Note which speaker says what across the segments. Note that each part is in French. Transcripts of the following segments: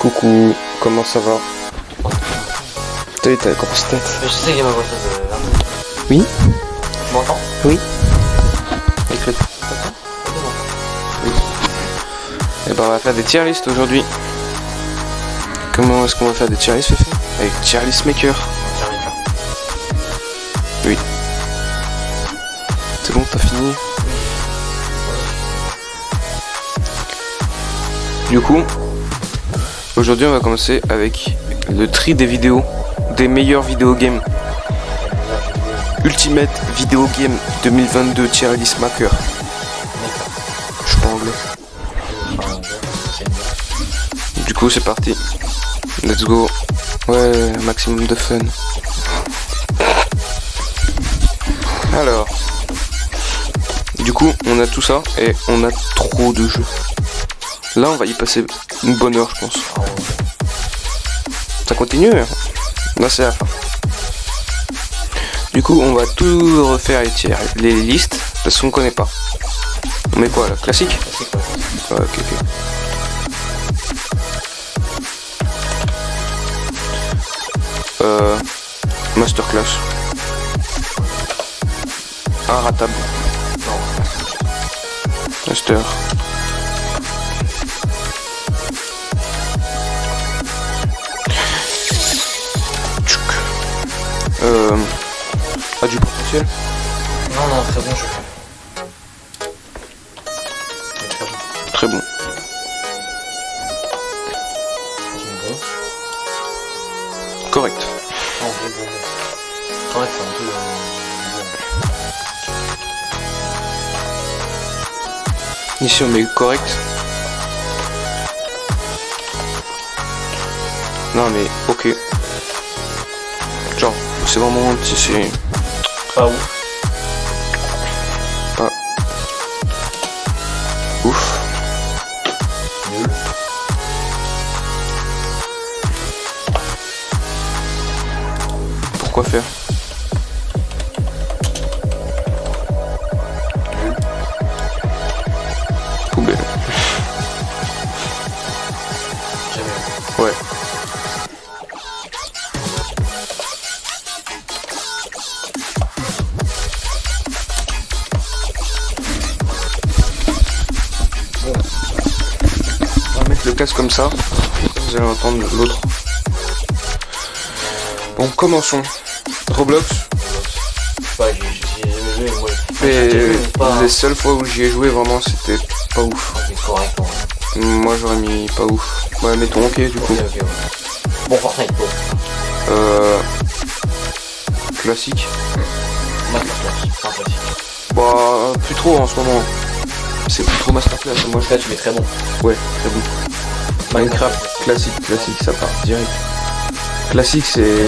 Speaker 1: Coucou, comment ça va? T'as vu, t'as la grosse tête.
Speaker 2: Je sais qu'il y a ma grosse tête là.
Speaker 1: Oui?
Speaker 2: Tu m'entends?
Speaker 1: Oui. Avec le... Oui. Et ben on va faire des tier lists aujourd'hui. Comment est-ce qu'on va faire des tier lists, Féfé? avec Charlie Maker. Oui. C'est bon, t'as fini? Du coup, aujourd'hui on va commencer avec le tri des vidéos, des meilleurs vidéo games. Ultimate Video Game 2022 Charlie Maker. Je suis pas anglais. Du coup c'est parti. Let's go. Ouais, maximum de fun. Alors. Du coup on a tout ça et on a trop de jeux. Là on va y passer une bonne heure je pense. Ça continue hein. Là c'est la fin. Du coup on va tout refaire les listes parce qu'on connaît pas. On met quoi là? Classique? Ouais, ok. Masterclass. Inratable. Master. A du potentiel?
Speaker 2: Non, très bon jeu.
Speaker 1: Très bon. Correct.
Speaker 2: Non, bon. Correct, c'est un peu...
Speaker 1: Ici on met correct. Non mais ok. Genre c'est vraiment c'est
Speaker 2: pas ouf.
Speaker 1: Pas ouf.
Speaker 2: Nul.
Speaker 1: Pourquoi faire? Poubelle. Ouais. On va mettre le casque comme ça. Vous allez entendre l'autre. Bon, commençons. Roblox.
Speaker 2: Ouais, j'ai jamais joué, moi.
Speaker 1: Et les seules fois où j'y ai joué vraiment c'était pas ouf.
Speaker 2: C'est correct, ouais.
Speaker 1: Moi j'aurais mis pas ouf. Ouais, mettons ok du coup.
Speaker 2: Ok, ouais. Bon, Fortnite, bon.
Speaker 1: Classique.
Speaker 2: Masterclass, c'est un classique.
Speaker 1: Bah plus trop en ce moment. C'est plus trop masterclass. Moi
Speaker 2: Là, tu mets très bon.
Speaker 1: ouais, très bon. Minecraft, classique, ça part direct. Classique c'est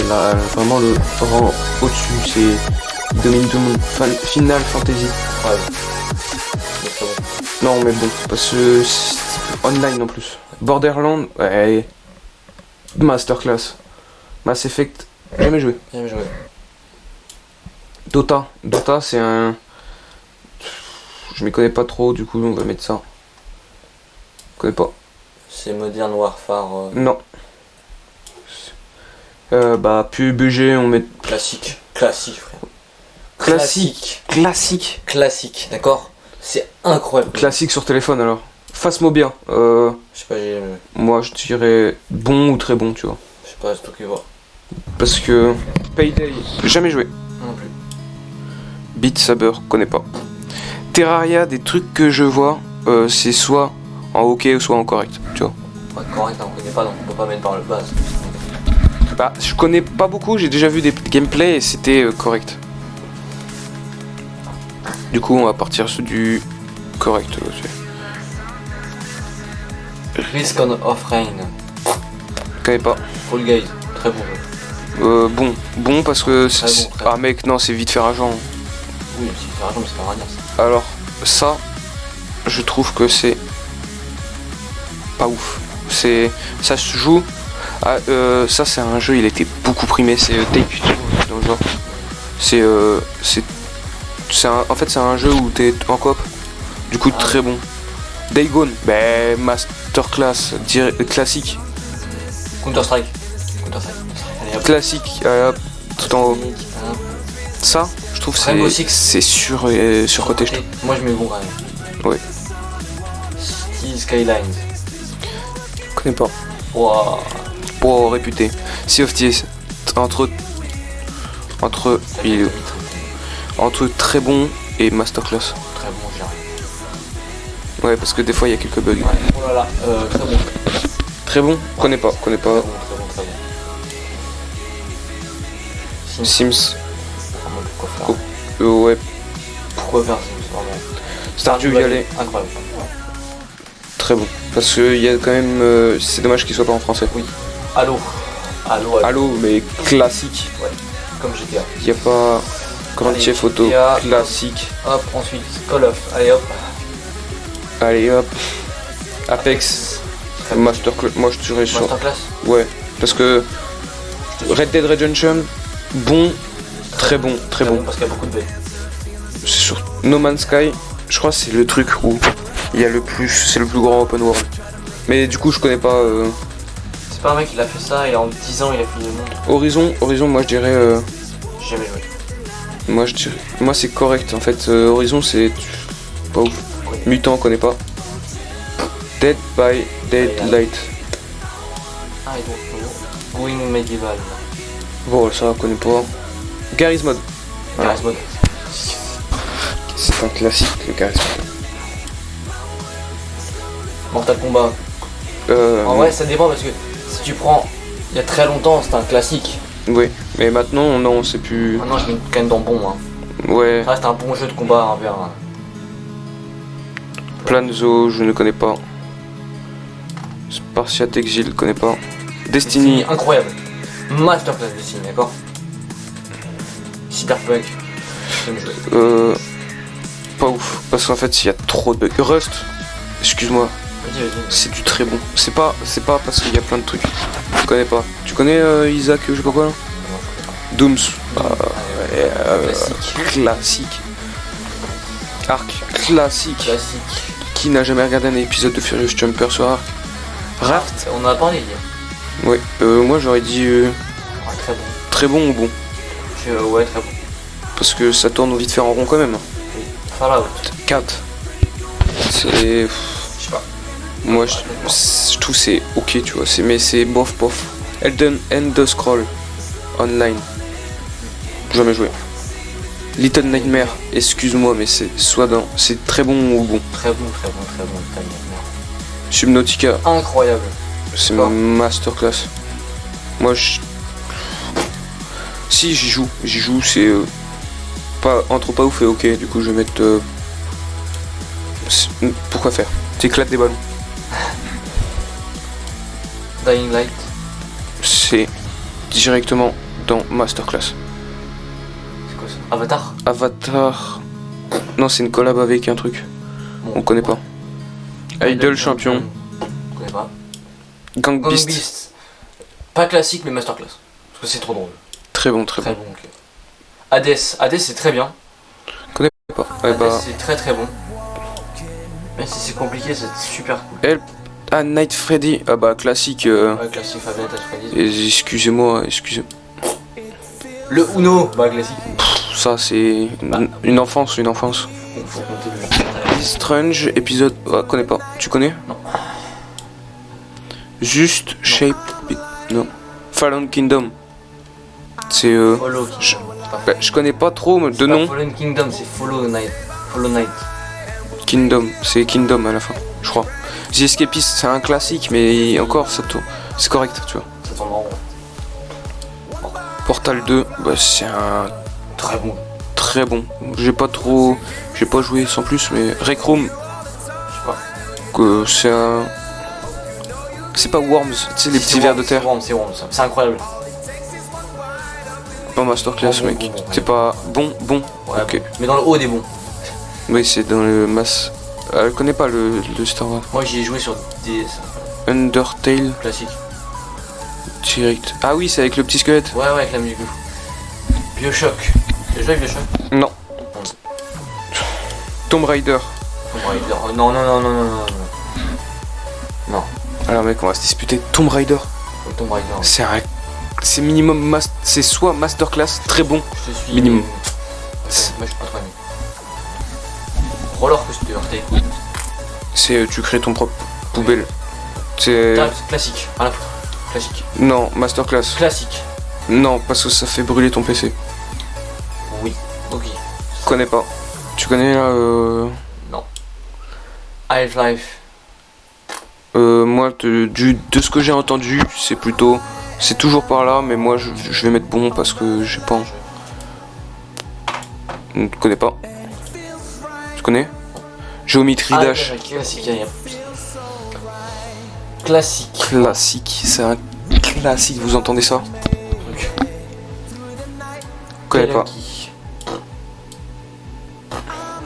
Speaker 1: vraiment le rang au-dessus, c'est domine tout le monde. Final Fantasy.
Speaker 2: Ouais. C'est très bon.
Speaker 1: Non mais bon, parce que c'est online en plus. Borderlands, ouais. Masterclass. Mass Effect, jamais joué.
Speaker 2: Bien joué.
Speaker 1: Dota c'est un... Je m'y connais pas trop, du coup on va mettre ça. Je connais pas.
Speaker 2: C'est Modern Warfare.
Speaker 1: Non. Bah PUBG on met...
Speaker 2: Classique. Classique, frère.
Speaker 1: Classique,
Speaker 2: d'accord. C'est incroyable.
Speaker 1: Classique sur téléphone alors. Phasmophobia.
Speaker 2: Je sais pas, j'ai jamais.
Speaker 1: Moi je dirais bon ou très bon, tu vois.
Speaker 2: Je sais pas, c'est toi qui vois.
Speaker 1: Parce que Payday, jamais joué.
Speaker 2: Non plus.
Speaker 1: Beat Saber, connais pas. Terraria, des trucs que je vois, c'est soit en ok ou soit en correct, tu vois.
Speaker 2: Ouais, correct, on connaît pas, donc on peut pas mettre par le base.
Speaker 1: Bah, je connais pas beaucoup, j'ai déjà vu des gameplays et c'était correct. Du coup, on va partir sur du correct.
Speaker 2: Risk of Rain.
Speaker 1: Je connais pas.
Speaker 2: Fall Guys, très bon jeu.
Speaker 1: Bon parce que...
Speaker 2: Très bon, très bon.
Speaker 1: Ah mec, non, c'est vite fait rageant.
Speaker 2: Oui, si c'est argent, mais c'est pas rien ça.
Speaker 1: Alors, ça, je trouve que c'est pas ouf. Ça se joue. Ça, c'est un jeu, il a été beaucoup primé. C'est Take Two dans le genre. En fait, c'est un jeu où t'es en coop. Du coup, très bon. Day Gone, masterclass, classique.
Speaker 2: Counter-Strike. Allez, hop.
Speaker 1: Classique, tout en haut. Ça, je trouve
Speaker 2: Rainbow Six.
Speaker 1: c'est surcoté. Je trouve.
Speaker 2: Moi je mets bon quand même.
Speaker 1: Ouais.
Speaker 2: City Skylines.
Speaker 1: Je connais pas.
Speaker 2: Wow.
Speaker 1: Pour réputé. Sea of Thieves. Entre il est entre très bon et masterclass.
Speaker 2: Très bon, j'ai rien.
Speaker 1: Ouais, parce que des fois il y a quelques bugs.
Speaker 2: Ouais. Oh là là, très bon.
Speaker 1: Très bon. Connais pas.
Speaker 2: Très bon, très bon, très bon.
Speaker 1: Sims.
Speaker 2: Vraiment, pourquoi faire
Speaker 1: Ouais.
Speaker 2: Pourquoi faire Sims, vraiment
Speaker 1: Stardew Valley.
Speaker 2: Incroyable.
Speaker 1: Très bon. Parce que il y a quand même. C'est dommage qu'il soit pas en français.
Speaker 2: Oui. Allo.
Speaker 1: Halo, mais classique.
Speaker 2: Ouais. Comme GTA.
Speaker 1: Il y a pas. Grand
Speaker 2: Allez,
Speaker 1: Theft Auto.
Speaker 2: GTA.
Speaker 1: Classique.
Speaker 2: Hop, ensuite Call of. Allez hop.
Speaker 1: Allez hop. Apex. Masterclass. Moi je dirais sur.
Speaker 2: Masterclass.
Speaker 1: Ouais. Parce que Red Dead Redemption, bon, très bon, très bon.
Speaker 2: Parce qu'il y a beaucoup de B.
Speaker 1: C'est sur No Man's Sky, je crois que c'est le truc où il y a le plus, c'est le plus grand open world. Mais du coup je connais pas
Speaker 2: C'est pas un mec qui a fait ça, il a en 10 ans il a fini le monde.
Speaker 1: Horizon moi je dirais
Speaker 2: J'ai jamais joué.
Speaker 1: moi c'est correct en fait. Horizon c'est pas ouf. Mutant on connaît pas. Dead by Daylight.
Speaker 2: Ah et donc Going Medieval.
Speaker 1: Bon ça on connaît pas. Garry's Mod.
Speaker 2: Garry's Mod.
Speaker 1: C'est un classique le Garry's Mod.
Speaker 2: Mortal Kombat. En vrai ça dépend parce que si tu prends il y a très longtemps c'était un classique.
Speaker 1: Oui, mais maintenant non c'est plus.
Speaker 2: Maintenant je mets quand même dans bon hein.
Speaker 1: Ouais.
Speaker 2: Ça reste un bon jeu de combat envers.
Speaker 1: Planzo, je ne connais pas. Spartiate Exile, je connais pas. Destiny.
Speaker 2: Incroyable. Masterclass Destiny, d'accord. Cyberpunk. J'aime jouer.
Speaker 1: Pas ouf, parce qu'en fait il y a trop de bugs. Rust, excuse-moi,
Speaker 2: Vas-y.
Speaker 1: c'est du très bon. C'est pas parce qu'il y a plein de trucs. Je connais pas. Tu connais Isaac, je sais pas quoi là. Dooms. Classique. Arc, classique. Qui n'a jamais regardé un épisode de Furious Jumper sur Arc? Raft.
Speaker 2: On en a parlé hier.
Speaker 1: Ouais, moi j'aurais dit
Speaker 2: Très bon.
Speaker 1: très bon ou bon.
Speaker 2: Ouais, très bon.
Speaker 1: Parce que ça tourne vite fait en rond quand même.
Speaker 2: Oui. Fallout.
Speaker 1: 4. C'est.
Speaker 2: Je sais pas.
Speaker 1: Moi je trouve c'est ok tu vois, mais c'est bof. Elden End Scroll Online. Jamais joué. Little Nightmare, excuse-moi mais c'est c'est très bon ou bon.
Speaker 2: Très bon.
Speaker 1: Subnautica,
Speaker 2: Incroyable.
Speaker 1: c'est ma masterclass. Moi si j'y joue c'est pas entre pas ouf et ok, du coup je vais mettre pourquoi faire? T'éclates des ballons.
Speaker 2: Dying Light.
Speaker 1: C'est directement dans masterclass.
Speaker 2: C'est quoi ça?
Speaker 1: Avatar. Non, c'est une collab avec un truc.
Speaker 2: Bon,
Speaker 1: on connaît pas. Idol Champion.
Speaker 2: On connaît pas.
Speaker 1: Gang
Speaker 2: Gang
Speaker 1: Beast.
Speaker 2: Beast. Pas classique mais masterclass. Parce que c'est trop drôle.
Speaker 1: Très bon.
Speaker 2: Ok. Hades c'est très bien.
Speaker 1: Connais pas.
Speaker 2: Hades c'est très bon. Même si c'est compliqué c'est super cool.
Speaker 1: Help. Ah, Night Freddy. Ah bah classique.
Speaker 2: Ouais, classique Five Nights at Freddy's.
Speaker 1: Excusez-moi.
Speaker 2: Le Uno, bah classique.
Speaker 1: Ça c'est une enfance.
Speaker 2: Faut compter le
Speaker 1: Strange épisode. Ah, connais pas. Tu connais?
Speaker 2: Non.
Speaker 1: Juste Shape. Non. Fallen Kingdom. C'est
Speaker 2: Follow Kingdom.
Speaker 1: je connais pas trop de nom.
Speaker 2: Fallen Kingdom, c'est Follow Knight.
Speaker 1: Kingdom, c'est Kingdom à la fin, je crois. The Escapist, c'est un classique, mais encore ça tourne. C'est correct, tu vois.
Speaker 2: Ça tourne en rond.
Speaker 1: Portal 2, bah, c'est un
Speaker 2: Très bon.
Speaker 1: très bon. J'ai pas joué sans plus, mais Rec Room,
Speaker 2: Je sais pas.
Speaker 1: que c'est un. C'est pas Worms, tu sais les petits vers de terre.
Speaker 2: C'est Worms, c'est incroyable.
Speaker 1: Pas masterclass,
Speaker 2: Bon,
Speaker 1: mec.
Speaker 2: bon,
Speaker 1: C'est pas bon.
Speaker 2: Ouais,
Speaker 1: Ok.
Speaker 2: bon. Mais dans le haut des bons.
Speaker 1: Oui, c'est dans le mass. Elle connaît pas le Star Wars.
Speaker 2: Moi j'y ai joué sur des
Speaker 1: Undertale
Speaker 2: classiques.
Speaker 1: direct. Ah oui, c'est avec le petit squelette.
Speaker 2: Ouais, avec la musique de fou. Bioshock. Tu as joué avec Bioshock?
Speaker 1: Non. Tomb Raider.
Speaker 2: Non.
Speaker 1: Alors mec, on va se disputer. Tomb Raider.
Speaker 2: Tomb Raider.
Speaker 1: C'est minimum c'est soit masterclass très bon.
Speaker 2: Je suis
Speaker 1: minimum.
Speaker 2: Moi je suis pas trop aimé. Roller Coaster, t'es cool.
Speaker 1: C'est tu crées ton propre poubelle. C'est
Speaker 2: Classique, à la fois. Classique.
Speaker 1: Non, Masterclass.
Speaker 2: Classique.
Speaker 1: Non, parce que ça fait brûler ton PC.
Speaker 2: Oui. Ok.
Speaker 1: Connais pas. Tu connais là
Speaker 2: Non. Half-Life.
Speaker 1: Moi, de ce que j'ai entendu, c'est toujours par là, mais moi je vais mettre bon parce que j'ai pas. Je ne connais pas. Tu connais? Géométrie Dash.
Speaker 2: Classique. Classique.
Speaker 1: Classique, c'est un classique, vous entendez ça? Je connais pas.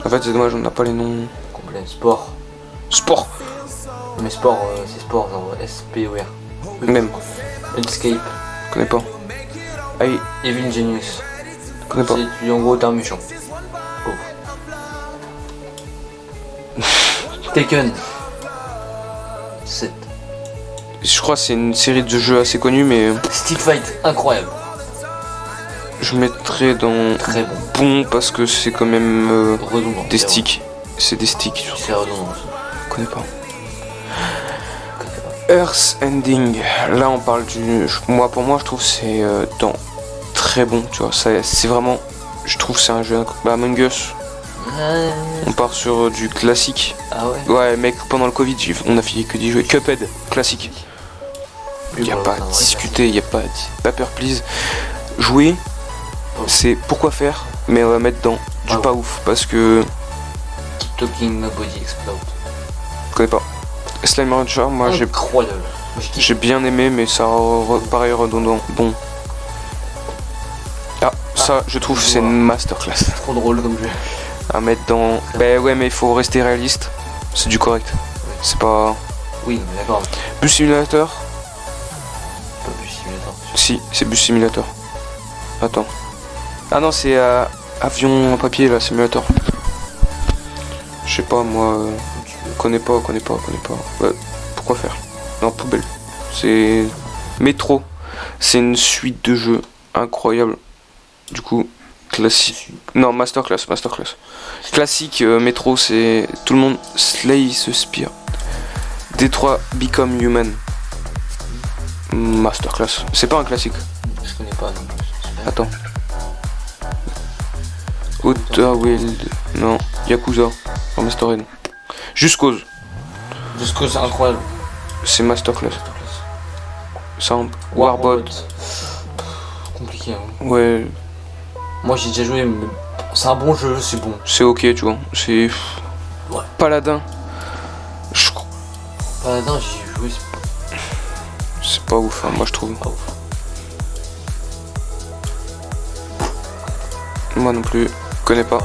Speaker 1: En fait, c'est dommage, on n'a pas les noms.
Speaker 2: Complet. Sport.
Speaker 1: Sport.
Speaker 2: Mais sport, c'est sport, genre S-P-O-R.
Speaker 1: Même.
Speaker 2: Escape.
Speaker 1: Je connais pas. Aïe.
Speaker 2: Evil Genius.
Speaker 1: Je connais pas.
Speaker 2: C'est en gros t'es un méchant. Oh. Taken. 7.
Speaker 1: Je crois que c'est une série de jeux assez connue, mais
Speaker 2: Stick Fight, incroyable.
Speaker 1: je mettrais dans
Speaker 2: Très bon.
Speaker 1: bon parce que c'est quand même
Speaker 2: Redondant.
Speaker 1: des sticks. C'est des sticks.
Speaker 2: C'est redondant aussi.
Speaker 1: Je connais pas. Earth Ending. Là, on parle du. Pour moi, je trouve que c'est dans très bon. Tu vois, c'est vraiment. Je trouve que c'est un jeu. Among Us. On part sur du classique.
Speaker 2: Ah ouais.
Speaker 1: Ouais, mec, pendant le Covid, on a fini que d'y jouer. Cuphead, classique. Il n'y a pas à discuter, il n'y a pas à dire. Paper Please. Jouer, c'est pourquoi faire, mais on va mettre dans du pas ouf parce que.
Speaker 2: Talking Nobody Explode.
Speaker 1: Je connais pas. Slime Rancher, moi
Speaker 2: incroyable.
Speaker 1: J'ai bien aimé, mais ça paraît redondant. Bon. Ah, ça, je trouve, c'est une masterclass.
Speaker 2: Trop drôle comme jeu.
Speaker 1: À mettre dans. Bah ouais, mais il faut rester réaliste. C'est du correct.
Speaker 2: Oui.
Speaker 1: C'est pas.
Speaker 2: Oui, mais d'accord.
Speaker 1: Bus Simulator.
Speaker 2: Pas Bus Simulator.
Speaker 1: Si, c'est Bus Simulator. Attends. Ah non, c'est avion en papier là, simulator. Je sais pas, moi. Connais pas. Ouais, pourquoi faire? Non, poubelle. C'est. Métro. C'est une suite de jeux incroyable. Du coup, classique. Non, masterclass. Classique, métro, c'est. Tout le monde. Slay the Spear. Détroit Become Human. Masterclass. C'est pas un classique.
Speaker 2: Je connais pas non plus.
Speaker 1: Attends. Outer Wild. Non. Yakuza. Remastered. Just Cause.
Speaker 2: Just Cause, c'est incroyable.
Speaker 1: C'est masterclass. Sound. Warbot.
Speaker 2: Compliqué. Hein.
Speaker 1: Ouais.
Speaker 2: Moi j'ai déjà joué, mais c'est un bon jeu, c'est bon.
Speaker 1: C'est ok, tu vois. C'est.
Speaker 2: Ouais.
Speaker 1: Paladin.
Speaker 2: Paladin, j'ai joué,
Speaker 1: c'est pas ouf, hein, moi je trouve.
Speaker 2: pas ouf.
Speaker 1: Moi non plus. Connais pas.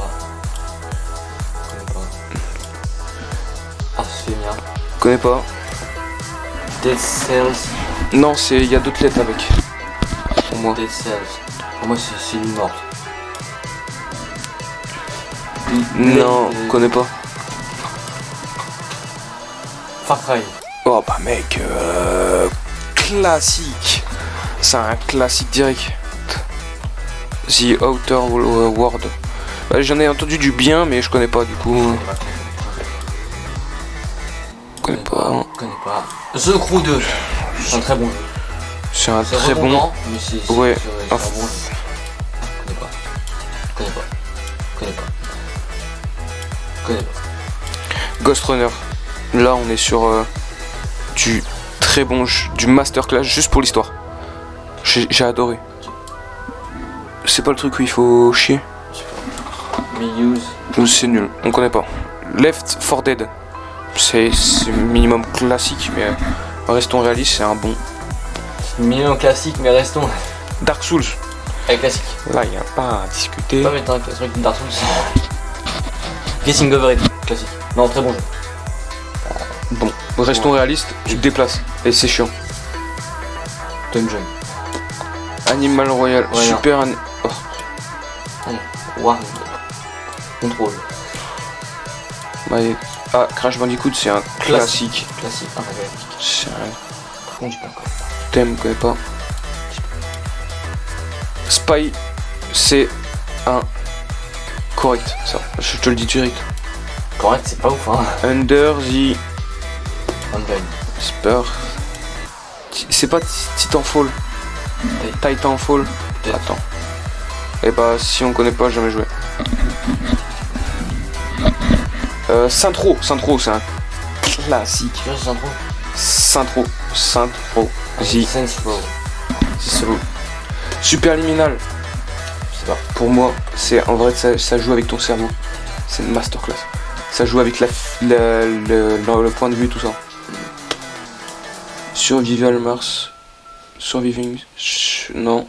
Speaker 2: Ah, c'est bien.
Speaker 1: Connais pas.
Speaker 2: Dead Cells.
Speaker 1: Non, c'est. Il y a d'autres lettres avec. Pour moi.
Speaker 2: Dead Cells. Pour moi, c'est une morte.
Speaker 1: Non, connais pas.
Speaker 2: Far Cry.
Speaker 1: Oh bah mec, classique. C'est un classique direct. The Outer World. Bah, j'en ai entendu du bien, mais je connais pas du coup. Connais pas.
Speaker 2: The Crew 2. C'est un très bon jeu.
Speaker 1: C'est un
Speaker 2: C'est
Speaker 1: très bon.
Speaker 2: redondant, mais c'est
Speaker 1: Ouais.
Speaker 2: c'est un bon jeu. Connais pas.
Speaker 1: Ghost Runner. Là, on est sur du très bon jeu, du masterclass juste pour l'histoire. J'ai adoré. C'est pas le truc où il faut chier.
Speaker 2: Muse.
Speaker 1: C'est nul, on connaît pas. Left 4 Dead. C'est minimum classique, mais restons réalistes, c'est un bon.
Speaker 2: Minimum classique, mais restons.
Speaker 1: Dark Souls.
Speaker 2: Avec classique.
Speaker 1: Là, il n'y a pas à discuter.
Speaker 2: Pas mettre un truc de Dark Souls. Getting Over It. Classique. Non, très bon jeu.
Speaker 1: Bon, restons réalistes, tu te déplaces. Et c'est chiant.
Speaker 2: Dungeon.
Speaker 1: Animal Royal,
Speaker 2: Ouais,
Speaker 1: super. Oh.
Speaker 2: Allez. War. Contrôle.
Speaker 1: Bah, Crash Bandicoot, c'est un classique.
Speaker 2: Classique. Ah, ouais.
Speaker 1: C'est un
Speaker 2: Par contre, j'ai pas encore.
Speaker 1: thème, je connais pas. Spy, c'est un correct, ça. Je te le dis direct.
Speaker 2: Correct, c'est pas ouf, hein.
Speaker 1: Under the
Speaker 2: Undead.
Speaker 1: Spur. C'est pas Titanfall. Titanfall. Attends. Et bah si on connaît pas, jamais joué. Syntro, c'est un classique.
Speaker 2: Tu vois,
Speaker 1: Syntro.
Speaker 2: Syntro.
Speaker 1: Superliminal.
Speaker 2: Je sais pas.
Speaker 1: Pour moi, c'est en vrai ça joue avec ton cerveau. C'est une masterclass. Ça joue avec le point de vue, tout ça. Survival Mars. Surviving. Non.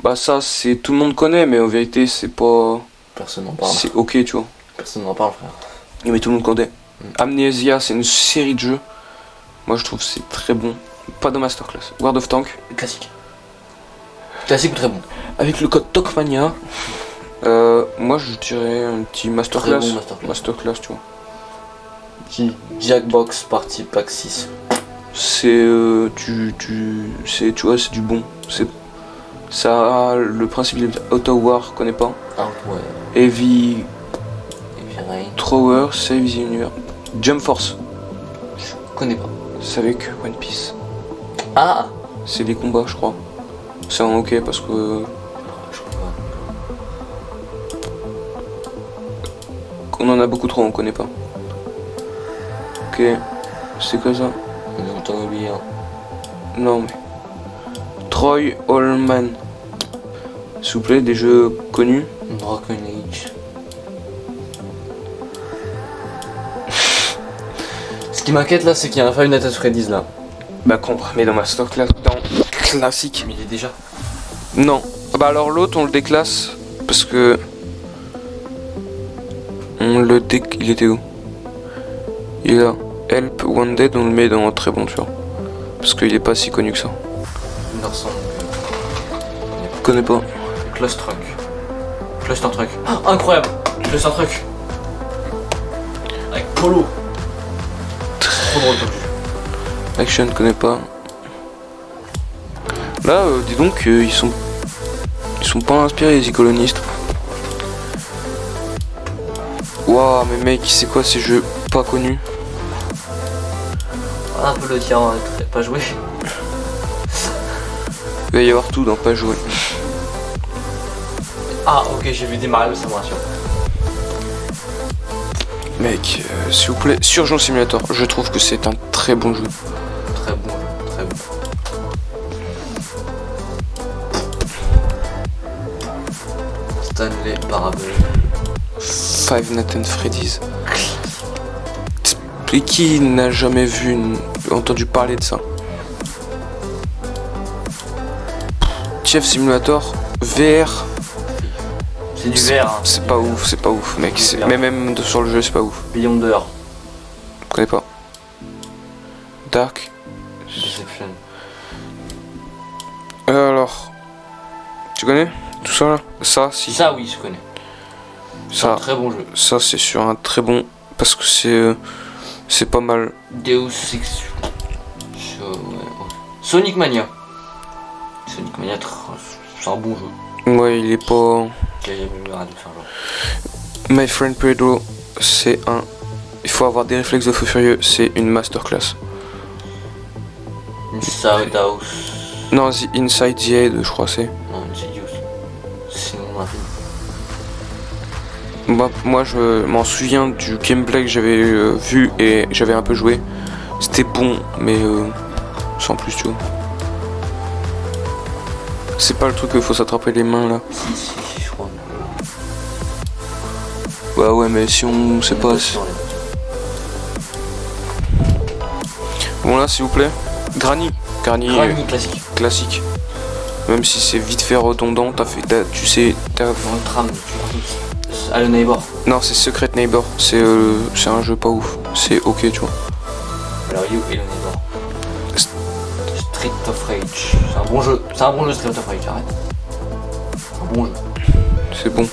Speaker 1: Bah ça c'est tout le monde connaît, mais en vérité c'est pas.
Speaker 2: Personne n'en parle.
Speaker 1: C'est ok, tu vois.
Speaker 2: Personne n'en parle, frère.
Speaker 1: Mais tout le monde connaît. Amnesia, c'est une série de jeux. Moi je trouve que c'est très bon. Pas de masterclass. World of Tanks.
Speaker 2: Classique. Classique ou très bon.
Speaker 1: Avec le code Tokmania. Moi je dirais un petit masterclass.
Speaker 2: Très bon
Speaker 1: masterclass, tu vois.
Speaker 2: Petit Jackbox Party Pack 6.
Speaker 1: C'est tu vois, c'est du bon. C'est ça, le principe de Auto War, connais pas.
Speaker 2: Ah ouais.
Speaker 1: Heavy
Speaker 2: Rain.
Speaker 1: Thrower, Save the Universe. Jump Force.
Speaker 2: Je connais pas.
Speaker 1: C'est avec One Piece.
Speaker 2: Ah.
Speaker 1: C'est des combats, je crois. C'est en ok parce que
Speaker 2: Je connais pas.
Speaker 1: on en a beaucoup trop, on connaît pas. Ok, c'est quoi ça?
Speaker 2: T'en as oublié un.
Speaker 1: Non mais Troy Allman. S'il vous plaît, des jeux connus.
Speaker 2: Dragon Age. Ce qui m'inquiète là, c'est qu'il y a un Five Nights at Freddy's là.
Speaker 1: Bah con, mais dans masterclass, dans classique.
Speaker 2: Mais il est déjà.
Speaker 1: Non. Bah alors l'autre on le déclasse parce que il était où? Il est là. Help Wanted, on le met dans très bon, tu vois. Parce qu'il est pas si connu que ça.
Speaker 2: Il me ressemble.
Speaker 1: Je connais pas.
Speaker 2: Cluster Truck. Cluster Truck. Ah, incroyable. Cluster Truck. Avec Polo. Trop drôle comme jeu.
Speaker 1: Action, connais pas. Là, dis donc, ils sont pas inspirés les colonistes. Waouh, mais mec, c'est quoi ces jeux pas connus?
Speaker 2: Un peu le tien, pas joué.
Speaker 1: Il va y avoir tout dans pas jouer.
Speaker 2: Ah ok, j'ai vu des Mario, ça me rassure.
Speaker 1: Mec, s'il vous plaît, Surgeon Simulator, je trouve que c'est un très bon jeu.
Speaker 2: Très bon jeu, très bon. Stanley Parable.
Speaker 1: Five Nights at Freddy's. Et qui n'a jamais entendu parler de ça? Chef Simulator VR.
Speaker 2: C'est du VR. Hein.
Speaker 1: C'est pas ouf, mec. Mais même sur le jeu, c'est pas ouf.
Speaker 2: Beyonder.
Speaker 1: Je connais pas. Dark.
Speaker 2: Deception.
Speaker 1: Alors, tu connais tout ça là? Ça, si.
Speaker 2: Ça, oui, je connais. C'est un très bon jeu.
Speaker 1: Ça, c'est sur un très bon parce que c'est pas mal.
Speaker 2: Deus Ex. Sonic Mania. Sonic Mania, c'est un bon jeu.
Speaker 1: Ouais, il est pas.
Speaker 2: J'ai jamais eu rien de faire genre.
Speaker 1: My Friend Pedro, c'est un. Il faut avoir des réflexes de feu furieux, c'est une masterclass.
Speaker 2: Inside House.
Speaker 1: Non, The Inside the Head, je crois c'est.
Speaker 2: Non, Insidious. C'est mon infini.
Speaker 1: Moi, je m'en souviens du gameplay que j'avais vu et j'avais un peu joué. C'était bon, mais sans plus, tu vois. C'est pas le truc qu'il faut s'attraper les mains là.
Speaker 2: Si, je crois.
Speaker 1: Bah ouais, mais si on sait pas. Bon là, s'il vous plaît. Granny
Speaker 2: classique.
Speaker 1: Classique. Même si c'est vite fait redondant, tu sais.
Speaker 2: Dans le tram, Hello Neighbor.
Speaker 1: Non, c'est Secret Neighbor. C'est un jeu pas ouf. C'est ok, tu vois.
Speaker 2: Alors, You Hello Neighbor. Street of Rage. C'est un bon jeu. Street of Rage, arrête. Un bon jeu.
Speaker 1: C'est bon.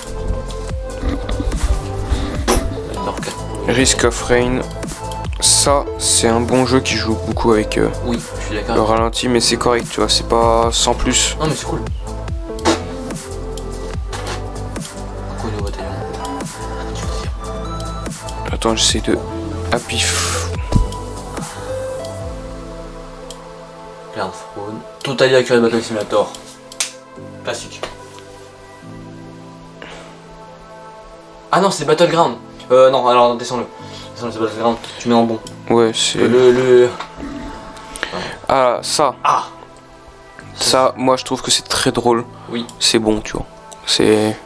Speaker 1: Risk of Rain. Ça, c'est un bon jeu qui joue beaucoup avec
Speaker 2: oui, je suis d'accord.
Speaker 1: le ralenti, mais c'est correct, tu vois. C'est pas sans plus.
Speaker 2: Non, mais c'est cool.
Speaker 1: Attends, j'essaie de. Happy.
Speaker 2: Hearthstone. Totally Accurate Battle Simulator. Classique. Ah non, c'est Battleground. Non, alors descends-le. Descends-le, c'est Battleground. Tu mets en bon.
Speaker 1: Ouais, c'est... Ah, ça.
Speaker 2: Ah.
Speaker 1: Ça, moi je trouve que c'est très drôle.
Speaker 2: Oui.
Speaker 1: C'est bon, tu vois. C'est...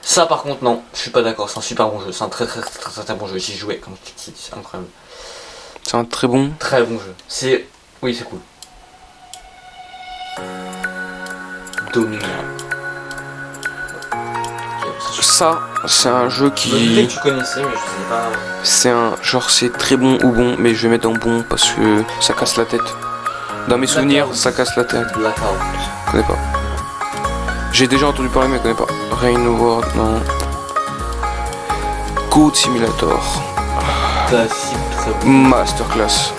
Speaker 2: Ça par contre non, je suis pas d'accord, c'est un super bon jeu, c'est un très bon jeu, j'y jouais comme c'est incroyable.
Speaker 1: C'est un très bon...
Speaker 2: Très bon jeu. C'est... Oui c'est cool. Dominion.
Speaker 1: Ça, c'est un jeu
Speaker 2: Je me disais
Speaker 1: qui...
Speaker 2: que tu connaissais mais je sais pas...
Speaker 1: C'est un... Genre c'est très bon ou bon, mais je vais mettre en bon parce que ça casse la tête. Dans mes souvenirs, ça casse la tête.
Speaker 2: Blackout.
Speaker 1: Je connais pas. J'ai déjà entendu parler mais je connais pas. Rain World, non. Code Simulator.
Speaker 2: Classique, très bon.
Speaker 1: Masterclass.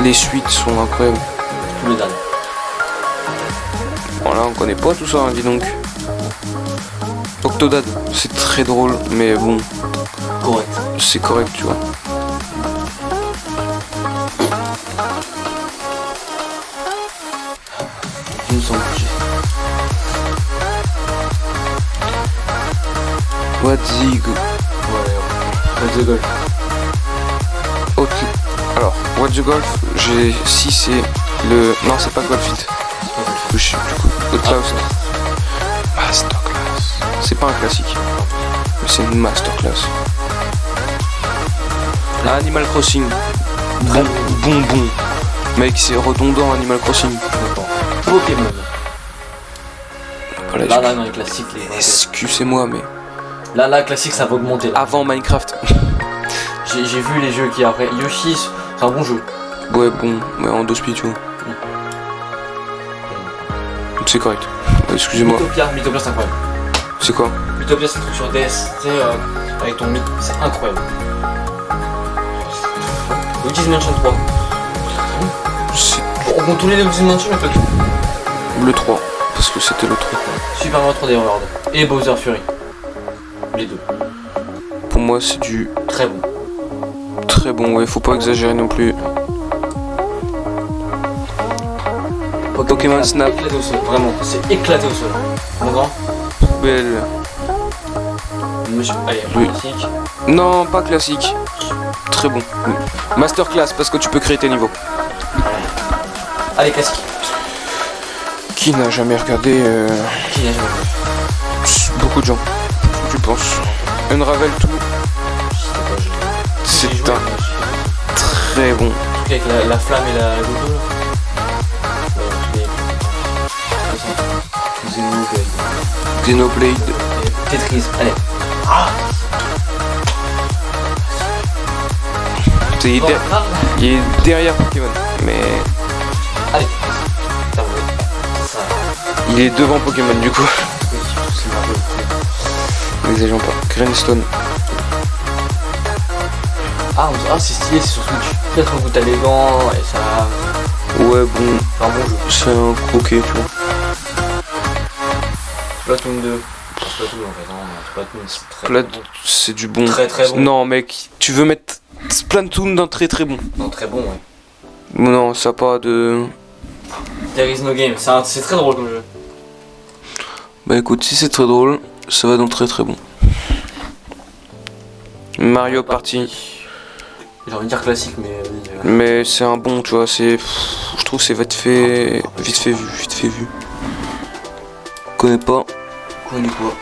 Speaker 1: Les suites sont incroyables.
Speaker 2: Tous les derniers.
Speaker 1: Voilà, on connaît pas tout ça, hein, dis donc. Octodad, c'est très drôle, mais bon,
Speaker 2: Correct.
Speaker 1: c'est correct, tu vois.
Speaker 2: Il me semble que
Speaker 1: What's the go...
Speaker 2: What's the Golf.
Speaker 1: Ok. Alors, What's the Golf, j'ai... Si c'est le... Non, c'est pas Golf It. Je sais du coup. Outlast. Masterclass. C'est pas un classique. Mais c'est une masterclass. Animal Crossing. Bon. Mec, c'est redondant Animal Crossing.
Speaker 2: Pokémon.
Speaker 1: Voilà,
Speaker 2: Là, dans les classiques, les...
Speaker 1: excusez-moi, mais...
Speaker 2: Là, classique, ça va augmenter. Là.
Speaker 1: Avant Minecraft.
Speaker 2: J'ai vu les jeux qui après. Yoshi, c'est un bon jeu.
Speaker 1: Ouais, bon, mais en 2 speed, tu vois. C'est correct. Excusez-moi.
Speaker 2: Mythopia, c'est incroyable.
Speaker 1: C'est quoi?
Speaker 2: Mythopia, c'est un truc sur DS, tu sais, avec ton mythe, c'est incroyable. Luigi's Mansion 3.
Speaker 1: C'est
Speaker 2: On compte tous les Luigi's Mansion, mais pas tout.
Speaker 1: le 3. Parce que c'était le 3.
Speaker 2: Super Mario 3D World. Et Bowser Fury. Les deux.
Speaker 1: Pour moi, c'est du
Speaker 2: Très bon.
Speaker 1: très bon. Ouais, faut pas exagérer non plus. Pokémon Snap.
Speaker 2: Éclaté au sol, vraiment, c'est éclaté au sol. Mon grand.
Speaker 1: Belle.
Speaker 2: Monsieur. Allez,
Speaker 1: Oui.
Speaker 2: classique.
Speaker 1: Non, pas classique. Très bon. Masterclass, parce que tu peux créer tes niveaux.
Speaker 2: Allez, classique.
Speaker 1: Qui n'a jamais regardé
Speaker 2: Qui n'a jamais vu?
Speaker 1: beaucoup de gens, je pense. Unravel 2, c'est
Speaker 2: J'ai joué,
Speaker 1: un
Speaker 2: mais
Speaker 1: très bon.
Speaker 2: avec la flamme et la gogo là.
Speaker 1: Xenoblade.
Speaker 2: Tetris, allez. Ah
Speaker 1: Il est, il est derrière Pokémon, mais
Speaker 2: allez. Ça va, ça.
Speaker 1: il est devant Pokémon du coup.
Speaker 2: Oui, c'est Mario.
Speaker 1: N'exagérons pas. Greenstone.
Speaker 2: Ah, c'est stylé, c'est sur Switch. Peut-être un coup t'as les gants et ça.
Speaker 1: Ouais, bon,
Speaker 2: C'est un bon jeu.
Speaker 1: c'est un croquet, tu vois.
Speaker 2: Splatoon 2. Splatoon en fait, non, Splatoon c'est très
Speaker 1: Plat,
Speaker 2: bon.
Speaker 1: c'est du bon.
Speaker 2: Très, très bon.
Speaker 1: Non, mec, tu veux mettre Splatoon dans très très bon.
Speaker 2: Non, très bon, ouais.
Speaker 1: Non, ça a pas de.
Speaker 2: There is no game, c'est très drôle comme jeu.
Speaker 1: Bah écoute, si c'est très drôle, ça va dans très très bon. Mario Party.
Speaker 2: J'ai envie de dire classique, mais oui.
Speaker 1: Mais c'est un bon, tu vois, c'est. Je trouve que c'est vite fait vu. Connais pas.
Speaker 2: Quoi du quoi.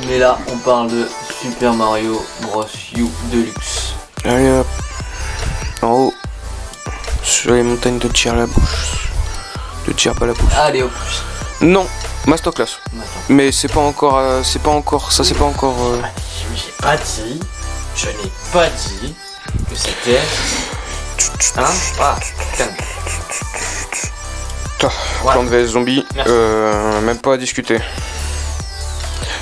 Speaker 2: Mais là, on parle de Super Mario Bros. U Deluxe.
Speaker 1: Allez hop. En haut. Sur les montagnes de tir la bouche. De tir pas la bouche.
Speaker 2: Allez hop.
Speaker 1: Non, Masterclass.
Speaker 2: Attends.
Speaker 1: Mais c'est pas encore. C'est pas encore. Ça c'est pas encore.
Speaker 2: J'ai pas dit. Je n'ai pas dit que c'était. Hein? Ah, calme. Ouais.
Speaker 1: Plante vs Zombie.
Speaker 2: Merci.
Speaker 1: Même pas à discuter.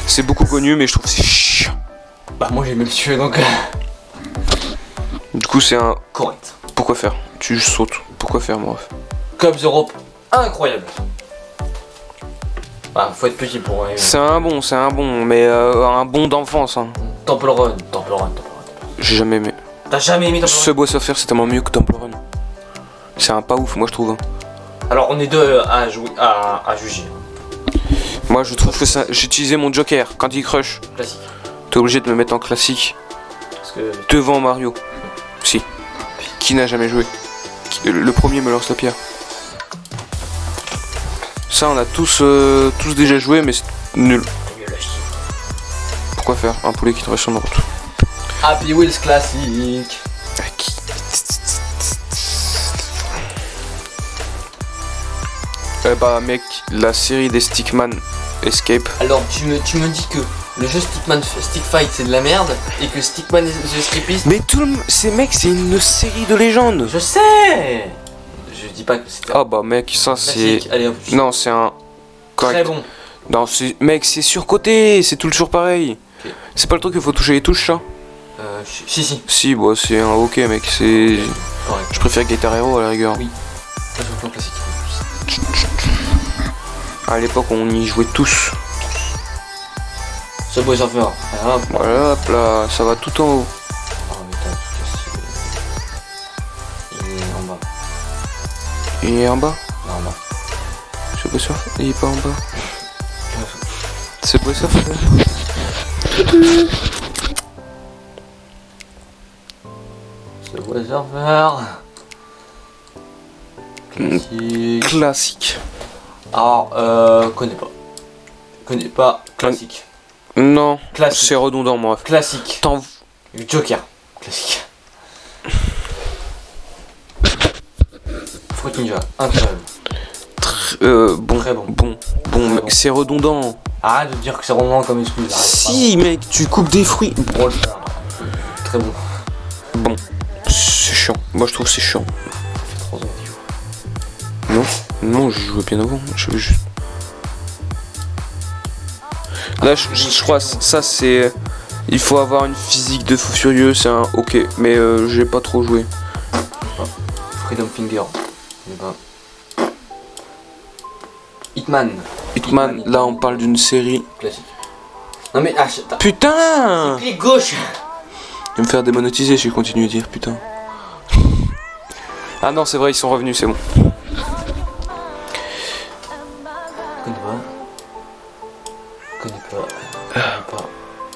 Speaker 1: C'est beaucoup connu, mais je trouve que c'est chiant.
Speaker 2: Bah, moi j'ai aimé le tuer donc.
Speaker 1: Du coup, c'est un.
Speaker 2: Correct.
Speaker 1: Pourquoi faire? Tu sautes. Pourquoi faire, moi?
Speaker 2: Cubs Europe, incroyable. Bah, faut être petit pour.
Speaker 1: C'est un bon, mais un bon d'enfance. Hein.
Speaker 2: Temple Run.
Speaker 1: J'ai jamais aimé.
Speaker 2: T'as jamais aimé Temple Run?
Speaker 1: Subway Surfer c'est tellement mieux que Temple Run. C'est un pas ouf, moi je trouve. Hein.
Speaker 2: Alors on est deux à jouer, à juger.
Speaker 1: Moi je trouve que ça. J'ai utilisé mon Joker, Candy Crush.
Speaker 2: Classique.
Speaker 1: T'es obligé de me mettre en classique.
Speaker 2: Parce que.
Speaker 1: Devant Mario. Si. Qui n'a jamais joué? Le premier me lance la pierre. Ça on a tous déjà joué mais c'est nul. Pourquoi faire un poulet qui te reste sur le route?
Speaker 2: Happy Wheels classique.
Speaker 1: Bah mec, la série des Stickman Escape.
Speaker 2: Alors tu me dis que le jeu Stick Fight c'est de la merde et que Stickman The Escapist.
Speaker 1: Mais tout le c'est mec, c'est une série de légendes.
Speaker 2: Je sais. Je dis pas que c'était.
Speaker 1: Ah bah mec, ça c'est.
Speaker 2: Classique. Allez hop.
Speaker 1: Non, c'est un.
Speaker 2: Très bon.
Speaker 1: Non, c'est mec, c'est surcoté, c'est toujours pareil.
Speaker 2: Ok.
Speaker 1: C'est pas le truc qu'il faut toucher les touches ça.
Speaker 2: Si.
Speaker 1: Si, bah c'est un ok mec, c'est.
Speaker 2: Correct.
Speaker 1: Je préfère Guitar Hero à la rigueur.
Speaker 2: Oui. Ça c'est un classique.
Speaker 1: À l'époque on y jouait tous.
Speaker 2: Subway Surfer. Ah, hop.
Speaker 1: Voilà, hop là, ça va tout en haut.
Speaker 2: Oh mais t'as tout cassé. Il est en bas.
Speaker 1: Il est en bas.
Speaker 2: Non, en bas.
Speaker 1: C'est pas sûr. Il est pas en bas. C'est pas ça.
Speaker 2: Subway Surfer. Classique.
Speaker 1: Classique.
Speaker 2: Alors, connais pas. Classique.
Speaker 1: Non,
Speaker 2: Classique.
Speaker 1: c'est redondant moi.
Speaker 2: Classique.
Speaker 1: T'en.
Speaker 2: Joker. Classique. Fruit Ninja. Incroyable.
Speaker 1: Bon,
Speaker 2: Très bon.
Speaker 1: bon,
Speaker 2: Très bon.
Speaker 1: c'est redondant.
Speaker 2: Arrête de dire que c'est vraiment comme excuse.
Speaker 1: Si mec, tu coupes des fruits.
Speaker 2: Bon, très bon.
Speaker 1: Bon, c'est chiant. Moi je trouve c'est chiant.
Speaker 2: Ça fait 3 ans qu'il joue.
Speaker 1: Non, je jouais bien avant. Je veux juste. Là, je crois ça c'est. Il faut avoir une physique de fou furieux, c'est un ok, mais j'ai pas trop joué.
Speaker 2: Freedom Finger. Je sais pas. Hitman.
Speaker 1: Hitman, là on parle d'une série.
Speaker 2: Classique. Non mais
Speaker 1: Putain!
Speaker 2: clic gauche.
Speaker 1: Je vais me faire démonétiser si je continue à dire putain. Ah non, c'est vrai, ils sont revenus, c'est bon.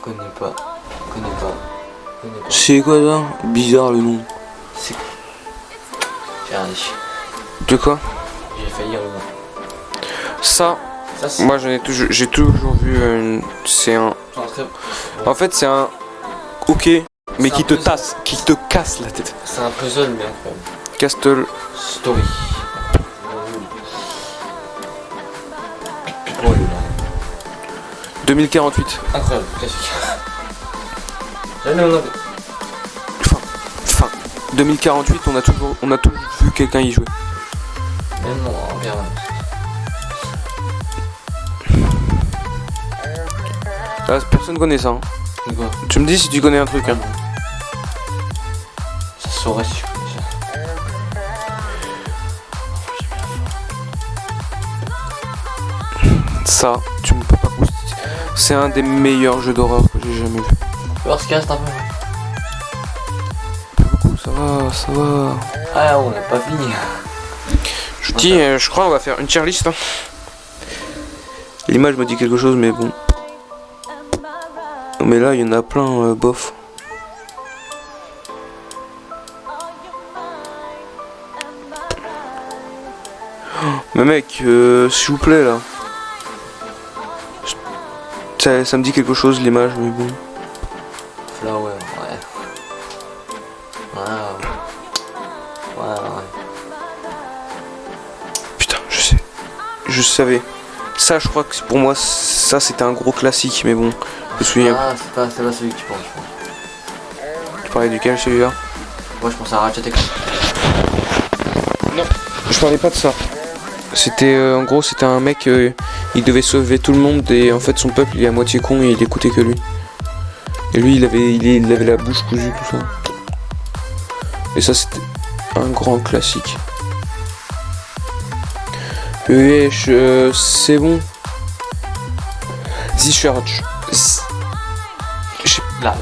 Speaker 2: Connais pas.
Speaker 1: C'est quoi ça? Bizarre le nom.
Speaker 2: C'est. J'ai rien dit.
Speaker 1: De quoi?
Speaker 2: J'ai failli dire le nom.
Speaker 1: Ça,
Speaker 2: c'est.
Speaker 1: moi j'ai toujours vu c'est un. En fait c'est un ok, mais
Speaker 2: C'est
Speaker 1: qui
Speaker 2: un
Speaker 1: te
Speaker 2: puzzle.
Speaker 1: tasse, qui te casse la tête.
Speaker 2: C'est un puzzle mais incroyable.
Speaker 1: Castle.
Speaker 2: Story. Plus drôle, là.
Speaker 1: 2048.
Speaker 2: Incroyable, classique. Jamais on a.
Speaker 1: Enfin, 2048, on a toujours vu quelqu'un y jouer.
Speaker 2: Même non, bien.
Speaker 1: Ah, personne connaît ça. Hein.
Speaker 2: C'est quoi?
Speaker 1: Tu me dis si tu connais un truc. Hein.
Speaker 2: Ça saurait si je connais ça.
Speaker 1: Ça, tu me peux pas pousser. C'est un des meilleurs jeux d'horreur que j'ai jamais vu.
Speaker 2: Alors, ce cast un peu.
Speaker 1: Pas beaucoup, ça va.
Speaker 2: Ah, on n'a pas fini.
Speaker 1: Je dis, je crois on va faire une tier list. Hein. L'image me dit quelque chose, mais bon. Mais là, il y en a plein, bof. Mais mec, s'il vous plaît là. Ça me dit quelque chose l'image, mais bon.
Speaker 2: Flower, ouais.
Speaker 1: Putain, je sais. Je savais. Ça, je crois que pour moi, ça c'était un gros classique, mais bon. Je me souviens.
Speaker 2: Ah, c'est pas celui que tu penses, je pense.
Speaker 1: Tu parlais duquel celui-là?
Speaker 2: Moi, je pense à Ratchet et Clank.
Speaker 1: Non, je parlais pas de ça. C'était en gros, c'était un mec, il devait sauver tout le monde et en fait son peuple il est à moitié con et il écoutait que lui. Et lui il avait la bouche cousue, tout ça. Et ça c'était un grand classique. Wesh, c'est bon. The Church.
Speaker 2: Là.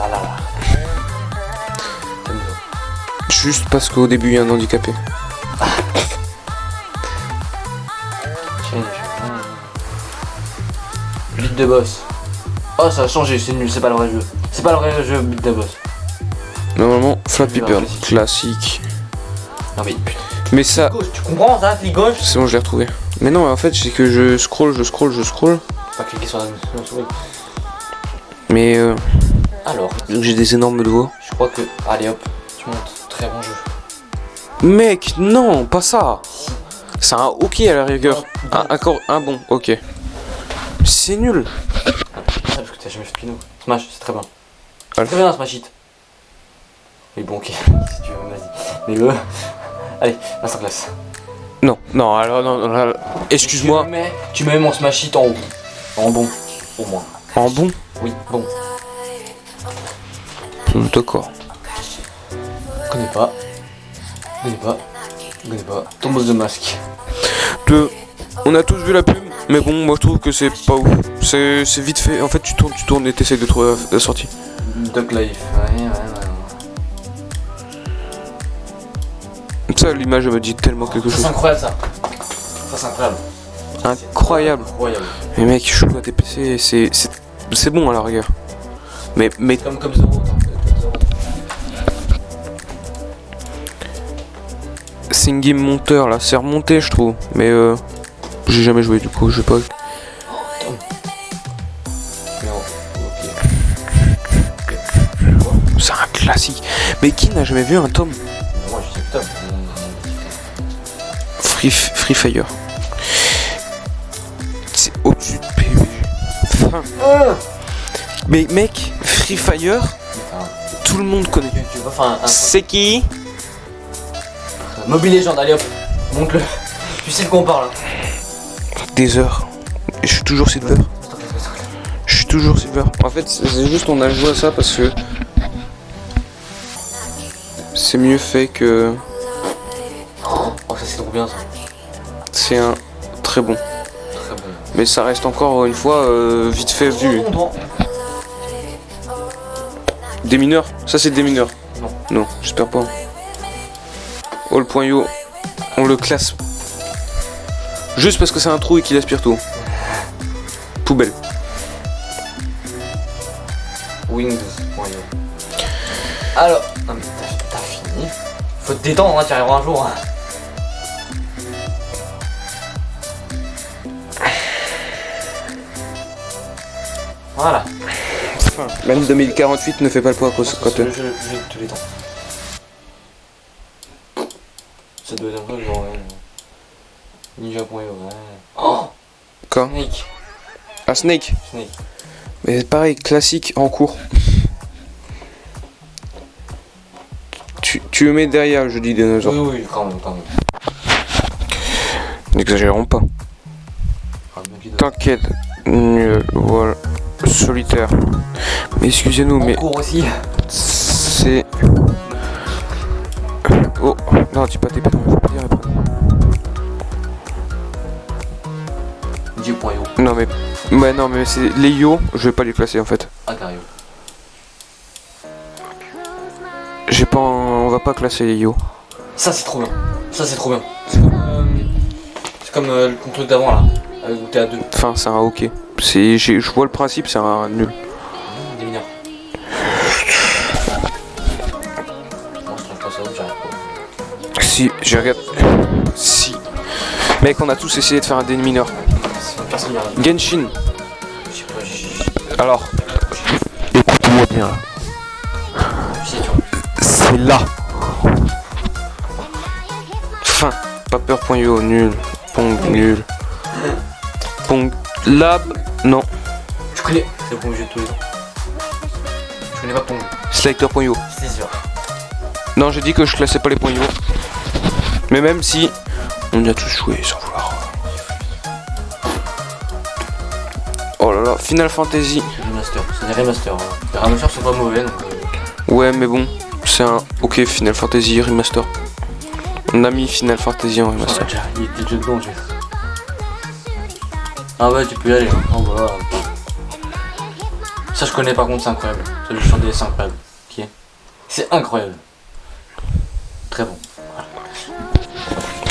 Speaker 1: Juste parce qu'au début il y a un handicapé.
Speaker 2: Beat the boss. Oh, ça a changé, c'est nul, c'est pas le vrai jeu. C'est pas le vrai jeu Beat the boss.
Speaker 1: Normalement, Flappy
Speaker 2: Je vais
Speaker 1: Bird,
Speaker 2: voir,
Speaker 1: classique.
Speaker 2: Non mais putain.
Speaker 1: Mais ça,
Speaker 2: Gauche, tu comprends ça, clic gauche?
Speaker 1: c'est bon, je l'ai retrouvé. Mais non, en fait, c'est que je scroll.
Speaker 2: Pas cliquer sur la souris.
Speaker 1: Mais
Speaker 2: Alors,
Speaker 1: j'ai des énormes doigts.
Speaker 2: je crois que. Allez hop, tu montes. Très bon jeu.
Speaker 1: Mec, non, pas ça. C'est un ok à la rigueur. Un bon, ok. C'est nul.
Speaker 2: Ça parce que t'as jamais fait de Pino. Smash, c'est très bien.
Speaker 1: Ah,
Speaker 2: Très bien, Smash Hit. Mais bon, ok, si tu veux, vas-y. Mais allez, masterclass.
Speaker 1: Non, alors, non, excuse-moi.
Speaker 2: Tu mets mon Smash Hit en haut. En bon, au moins.
Speaker 1: En bon?
Speaker 2: Oui, bon.
Speaker 1: D'accord.
Speaker 2: Connais pas. Tombeuse de masque.
Speaker 1: On a tous vu la pub, mais bon, moi je trouve que c'est pas ouf. C'est vite fait. En fait, tu tournes et t'essayes de trouver la sortie.
Speaker 2: Duck Life, ouais.
Speaker 1: Ça, l'image elle me dit tellement quelque chose.
Speaker 2: C'est incroyable ça. Ça, c'est incroyable.
Speaker 1: Incroyable.
Speaker 2: Incroyable.
Speaker 1: Mais mec, je joue à des PC, c'est bon à la rigueur. Mais
Speaker 2: Comme Zoro.
Speaker 1: Singing Monteur là, c'est remonté je trouve. Mais j'ai jamais joué du coup, je sais pas. C'est un classique. Mais qui n'a jamais vu un tome?
Speaker 2: Moi je dis top.
Speaker 1: Free Fire. C'est au-dessus de PUBG. Enfin. Mais mec, Free Fire, tout le monde connaît.
Speaker 2: Tu vas faire un
Speaker 1: C'est qui?
Speaker 2: Mobile Legends, allez hop, monte-le. Tu sais de quoi on parle là.
Speaker 1: Des heures. Je suis toujours silver. Je suis toujours silver. En fait, c'est juste on a joué à ça parce que c'est mieux fait que.
Speaker 2: Oh, ça c'est trop bien ça.
Speaker 1: C'est un très bon.
Speaker 2: Très bon.
Speaker 1: Mais ça reste encore une fois vite fait vu. Des mineurs? Ça c'est des mineurs?
Speaker 2: Non.
Speaker 1: Non, j'espère pas. All.io, on le classe. Juste parce que c'est un trou et qu'il aspire tout. Poubelle.
Speaker 2: Wings. Alors, non mais t'as fini. Faut te détendre, hein, tu arriveras un jour. Hein. Voilà.
Speaker 1: Enfin, même 2048 ne fait pas le poids quand
Speaker 2: Le jeu de tous les temps. Ça doit être un peu genre Ninja.io, ouais. Oh,
Speaker 1: Quoi?
Speaker 2: Snake.
Speaker 1: Ah, Snake.
Speaker 2: Snake.
Speaker 1: Mais pareil, classique en cours. Tu me mets derrière, je dis dinosaure.
Speaker 2: Oui, quand même.
Speaker 1: N'exagérons pas. T'inquiète, nul, voilà, solitaire. Mais excusez-nous, mais
Speaker 2: cours aussi.
Speaker 1: c'est. Oh, non, dis pas tes prénoms, faut pas dire les prénoms.
Speaker 2: Ninja.io.
Speaker 1: Non, mais. Ouais, non, mais c'est les yo, je vais pas les classer en fait.
Speaker 2: Agario.
Speaker 1: J'ai pas. On va pas classer les yo.
Speaker 2: Ça c'est trop bien. C'est comme ton truc d'avant là. Où t'es à 2.
Speaker 1: Enfin, c'est un ok. Je vois le principe, c'est un nul.
Speaker 2: Des mineurs. Non, je trouve pas ça, j'arrive pas.
Speaker 1: Si, je regarde. Si. Mec, on a tous essayé de faire un déni mineur.
Speaker 2: Personne n'y arrive.
Speaker 1: Genshin.
Speaker 2: Je sais pas,
Speaker 1: Alors. Écoute-moi bien.
Speaker 2: je sais, tu vois.
Speaker 1: C'est là. Fin. Paper.io, nul. Pong, nul. Pong. Lab, non.
Speaker 2: Je connais. C'est le bon jeu de tous les temps. Je connais pas Pong.
Speaker 1: Slater.io.
Speaker 2: C'est sûr.
Speaker 1: Non, j'ai dit que je classais pas les points .io. Mais même si on y a tous joué sans vouloir. Oh là là, Final Fantasy.
Speaker 2: Remaster. C'est des remasters. Hein. Les remasters sont pas mauvais donc.
Speaker 1: Ouais, mais bon, c'est un ok Final Fantasy remaster. On a mis Final Fantasy en remaster.
Speaker 2: Il était déjà dedans, j'ai. Ah ouais, tu peux y aller. Hein. Oh bah. Ça je connais par contre, c'est incroyable. Ça le chant des c'est incroyable. Qui est? C'est incroyable. très bon.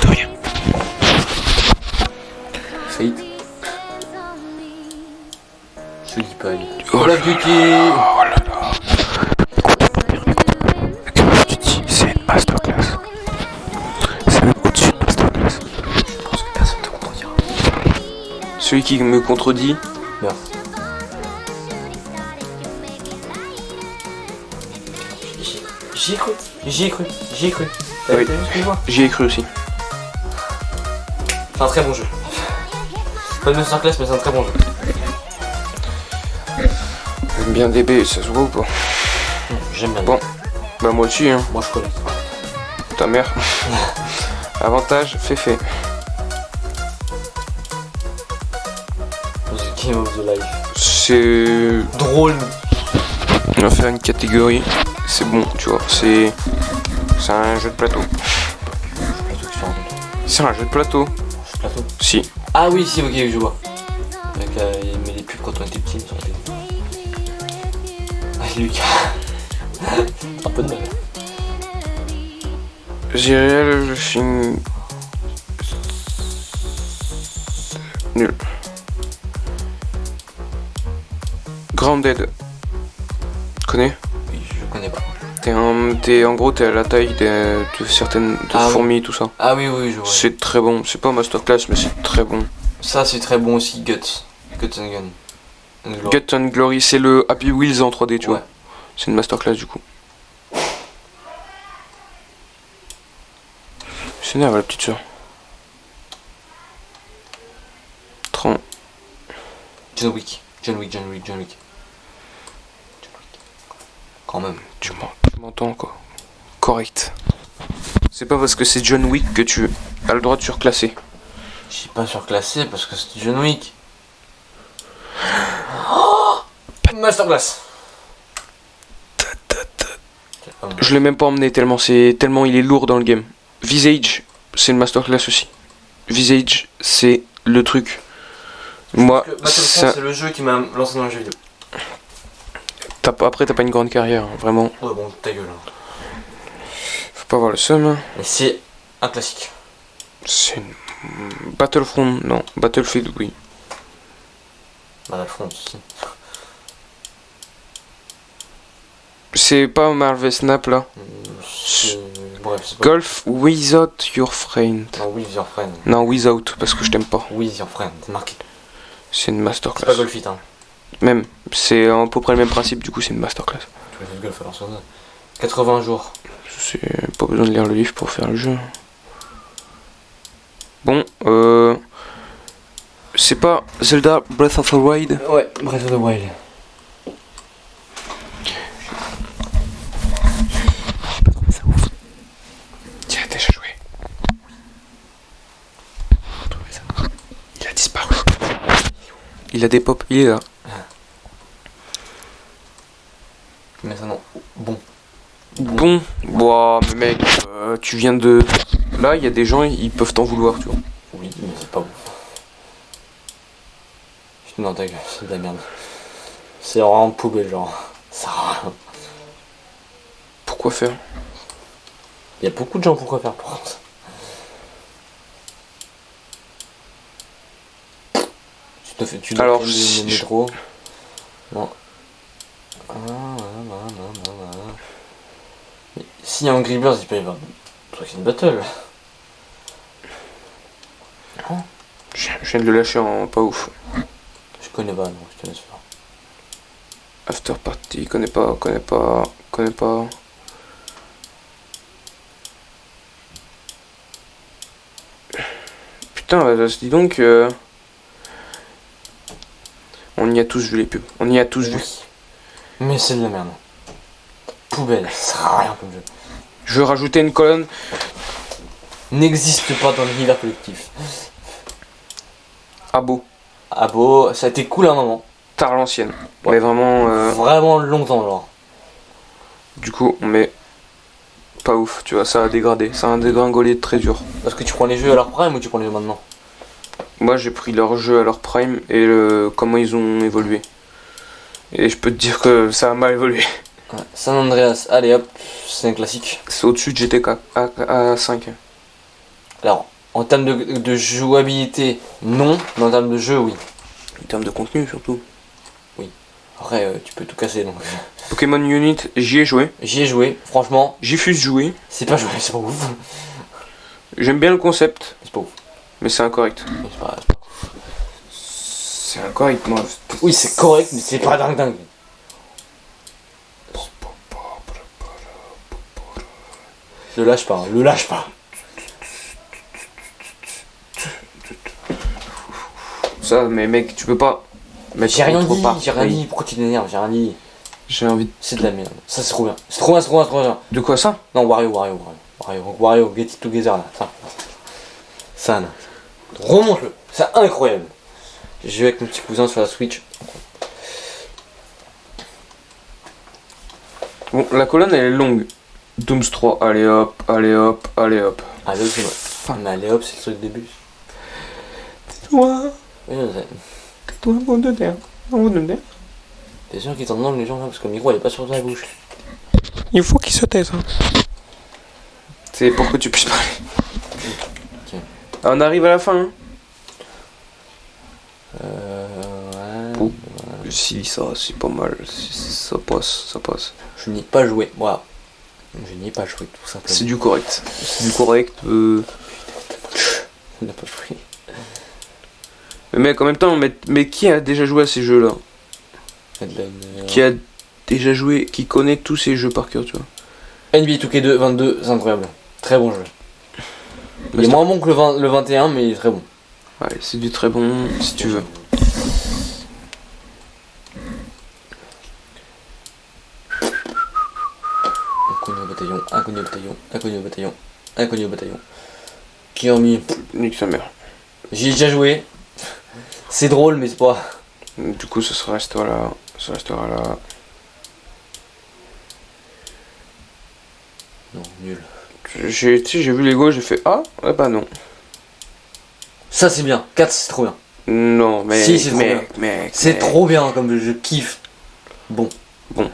Speaker 1: De rien.
Speaker 2: Fate. Joli paille.
Speaker 1: Oh
Speaker 2: Call
Speaker 1: là
Speaker 2: of Duty.
Speaker 1: Oh là là. Qu'est-ce que tu dis? C'est une masterclass. C'est même au-dessus de masterclass.
Speaker 2: Je pense que personne te contredira.
Speaker 1: Celui qui me contredit,
Speaker 2: Merde. J'y ai cru. J'y ai cru. J'y ai cru. T'as
Speaker 1: Oui.
Speaker 2: vu ce que je vois?
Speaker 1: j'y ai cru aussi.
Speaker 2: C'est un très bon jeu. Pas de masterclass, mais c'est un très bon jeu.
Speaker 1: J'aime bien DB, ça se voit ou pas?
Speaker 2: J'aime bien.
Speaker 1: Bon. Bah moi aussi, hein.
Speaker 2: Moi je connais.
Speaker 1: Ta mère. Avantage, fait.
Speaker 2: The Game of the Life.
Speaker 1: C'est...
Speaker 2: Drôle.
Speaker 1: On va faire une catégorie. C'est bon, tu vois. C'est un jeu de plateau. C'est un jeu de plateau.
Speaker 2: Plateau.
Speaker 1: Si.
Speaker 2: Ah oui, si, ok, je vois. Avec il met les pubs quand on était petit sur la télé. Ah, Lucas. Un peu de mal.
Speaker 1: J'irai le film... Nul. Grounded. Tu connais?
Speaker 2: Oui, je connais pas.
Speaker 1: En gros, t'es à la taille de certaines fourmis, tout ça.
Speaker 2: Ah oui, oui, je vois.
Speaker 1: C'est très bon. C'est pas masterclass, mais c'est très bon.
Speaker 2: Ça, c'est très bon aussi, Guts. Guts and Gun. And Glory.
Speaker 1: Gut and Glory, c'est le Happy Wheels en 3D, tu
Speaker 2: Ouais.
Speaker 1: vois. C'est une masterclass du coup. C'est énerve la petite soeur. 30.
Speaker 2: John Wick. Quand même.
Speaker 1: Tu m'entends quoi. Correct. C'est pas parce que c'est John Wick que tu as le droit de surclasser.
Speaker 2: Je suis pas surclassé parce que c'est John Wick. Oh, masterclass.
Speaker 1: Je l'ai même pas emmené tellement il est lourd dans le game. Visage, c'est une masterclass aussi. Visage, c'est le truc. Moi,
Speaker 2: Battlefront, c'est le jeu qui m'a lancé dans le jeu vidéo.
Speaker 1: Après t'as pas une grande carrière, hein, vraiment.
Speaker 2: Ouais, bon, ta gueule. Hein.
Speaker 1: Faut pas avoir le seum. Hein.
Speaker 2: Mais c'est un classique.
Speaker 1: C'est une... Battlefront, non. Battlefield, oui.
Speaker 2: Battlefront aussi.
Speaker 1: C'est pas Marvel Snap là.
Speaker 2: Bref, c'est pas...
Speaker 1: Golf without your friend.
Speaker 2: Non, with your friend.
Speaker 1: Non, without, parce que je t'aime pas.
Speaker 2: With your friend, c'est marqué.
Speaker 1: C'est une
Speaker 2: C'est
Speaker 1: masterclass.
Speaker 2: pas Golf It, hein.
Speaker 1: Même, c'est à peu près le même principe, du coup c'est une masterclass.
Speaker 2: Tu vas faire Golf alors sur ça. 80 jours.
Speaker 1: C'est pas besoin de lire le livre pour faire le jeu. Bon, c'est pas Zelda Breath of the Wild.
Speaker 2: Ouais, Breath of the Wild.
Speaker 1: Tiens, déjà joué. Il a disparu. Il a des pop, il est là.
Speaker 2: Mais ça non. Bon.
Speaker 1: Bon, boah, mais mec, tu viens de... Là, il y a des gens, ils peuvent t'en vouloir, tu vois.
Speaker 2: Oui, mais c'est pas bon. Non, ta gueule, c'est de la merde. C'est vraiment poubelle, genre. Ça sert à rien.
Speaker 1: Pourquoi faire?
Speaker 2: Il y a beaucoup de gens pour quoi faire, pour contre. Tu dois
Speaker 1: Alors,
Speaker 2: prendre
Speaker 1: si
Speaker 2: le
Speaker 1: je-
Speaker 2: métro. Non. Mais s'il y a Angry Birds, il peut y avoir une battle.
Speaker 1: Je viens de le lâcher en pas ouf.
Speaker 2: Je connais pas, non, je te laisse faire.
Speaker 1: After Party, connais pas. Putain, dis donc, on y a tous vu les pubs. On y a tous vu.
Speaker 2: Oui. Mais c'est de la merde. Poubelle, ça sert à rien comme jeu.
Speaker 1: Je vais rajouter une colonne.
Speaker 2: N'existe pas dans l'univers collectif.
Speaker 1: Ah beau.
Speaker 2: Ah bon, ça a été cool à un moment.
Speaker 1: Tard l'ancienne.
Speaker 2: Ouais.
Speaker 1: Mais vraiment,
Speaker 2: Vraiment longtemps, genre.
Speaker 1: du coup, on met pas ouf, tu vois, ça a dégradé. Ça a dégringolé très dur.
Speaker 2: Parce que tu prends les jeux à leur prime ou tu prends les jeux maintenant?
Speaker 1: Moi, j'ai pris leur jeu à leur prime et comment ils ont évolué. Et je peux te dire que ça a mal évolué.
Speaker 2: Ouais, San Andreas, allez hop, c'est un classique.
Speaker 1: C'est au-dessus de GTK à 5.
Speaker 2: Alors, en termes de jouabilité, non, mais en termes de jeu, oui.
Speaker 1: En termes de contenu surtout.
Speaker 2: Après, tu peux tout casser donc.
Speaker 1: Pokémon Unit, j'y ai joué.
Speaker 2: J'y ai joué, franchement,
Speaker 1: J'y fus joué.
Speaker 2: c'est pas joué, c'est pas ouf.
Speaker 1: J'aime bien le concept,
Speaker 2: C'est pas ouf.
Speaker 1: mais c'est incorrect.
Speaker 2: C'est pas ouf.
Speaker 1: C'est incorrect, moi.
Speaker 2: Oui, c'est correct, mais c'est pas dingue. Le lâche pas, le lâche pas.
Speaker 1: Ça, mais mec, tu peux pas. mettre
Speaker 2: J'ai rien
Speaker 1: trop
Speaker 2: dit,
Speaker 1: part.
Speaker 2: j'ai rien dit. Pourquoi tu t'énerves? J'ai rien dit.
Speaker 1: J'ai envie de...
Speaker 2: C'est de la merde. Ça, c'est trop bien. C'est trop bien, c'est trop bien, c'est trop bien.
Speaker 1: De quoi ça?
Speaker 2: Non, Wario, Get It Together là. Ça, là. Remonte-le. C'est incroyable. J'ai joué avec mon petit cousin sur la Switch.
Speaker 1: Bon, la colonne elle est longue. Dooms 3, allez hop, allez hop, allez hop.
Speaker 2: Allez hop, c'est moi. Mais allez hop, c'est le truc de début.
Speaker 1: Toi,
Speaker 2: Oui, je sais.
Speaker 1: toi, mon de terre. Mon de terre.
Speaker 2: T'es sûr qu'ils t'entendent les gens là parce que le micro il est pas sur ta bouche.
Speaker 1: Il faut qu'il se taise. Hein. C'est pour que tu puisses parler.
Speaker 2: Ok.
Speaker 1: Ah, on arrive à la fin. Hein.
Speaker 2: Ouais.
Speaker 1: Oh. Si, ça, c'est pas mal. Ça passe, ça passe.
Speaker 2: Je n'y ai pas joué, voilà. Je n'y ai pas joué tout simplement.
Speaker 1: C'est du correct. C'est du correct.
Speaker 2: On n'a pas joué.
Speaker 1: Mais mec, en même temps, mais qui a déjà joué à ces jeux-là? Qui a déjà joué, qui connaît tous ces jeux par cœur, tu vois?
Speaker 2: NBA 2K2 22, c'est incroyable. Très bon jeu. Il est moins bon que le 21, mais il est très bon.
Speaker 1: Ouais, c'est du très bon si tu veux.
Speaker 2: Inconnu au bataillon, inconnu au bataillon, inconnu au bataillon, inconnu au bataillon. Qui en mis?
Speaker 1: Nique sa mère.
Speaker 2: J'y ai déjà joué. C'est drôle, mais c'est pas.
Speaker 1: Du coup, ça restera là. Ça restera là.
Speaker 2: Non, nul.
Speaker 1: J'ai vu Lego, j'ai fait ah bah non.
Speaker 2: Ça c'est bien. 4 c'est trop bien.
Speaker 1: Non, mais
Speaker 2: Si, c'est trop
Speaker 1: mec,
Speaker 2: C'est trop bien comme jeu, je kiffe. Bon.
Speaker 1: Bon.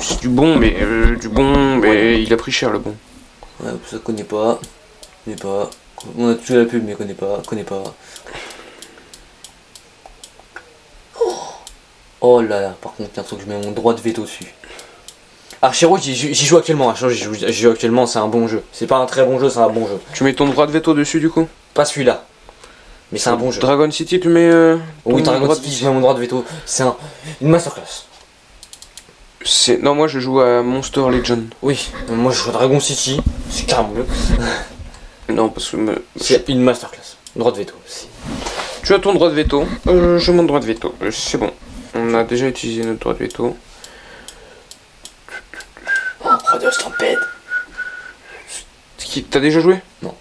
Speaker 1: C'est du bon, mais il a pris cher le bon.
Speaker 2: Ouais, ça connaît pas. Connais pas. On a tué la pub, mais connais pas. Oh là là, par contre, il y a un truc, je mets mon droit de veto dessus. Archero, j'y joue actuellement. Archero, j'y joue actuellement, c'est un bon jeu. C'est pas un très bon jeu, c'est un bon jeu.
Speaker 1: Tu mets ton droit de veto dessus du coup?
Speaker 2: Pas celui-là. Mais c'est un bon jeu.
Speaker 1: Dragon City, tu mets.
Speaker 2: Oui, Dragon City, je mets mon droit de veto. C'est une masterclass.
Speaker 1: Non, moi je joue à Monster Legend.
Speaker 2: Oui, moi je joue à Dragon City, c'est carrément mieux.
Speaker 1: Non, parce que.
Speaker 2: C'est une masterclass. Droit de veto.
Speaker 1: Tu as ton droit de veto. J'ai mon droit de veto. C'est bon. On a déjà utilisé notre droit de veto.
Speaker 2: Oh, Brothers Stampede.
Speaker 1: T'as déjà joué?
Speaker 2: Non.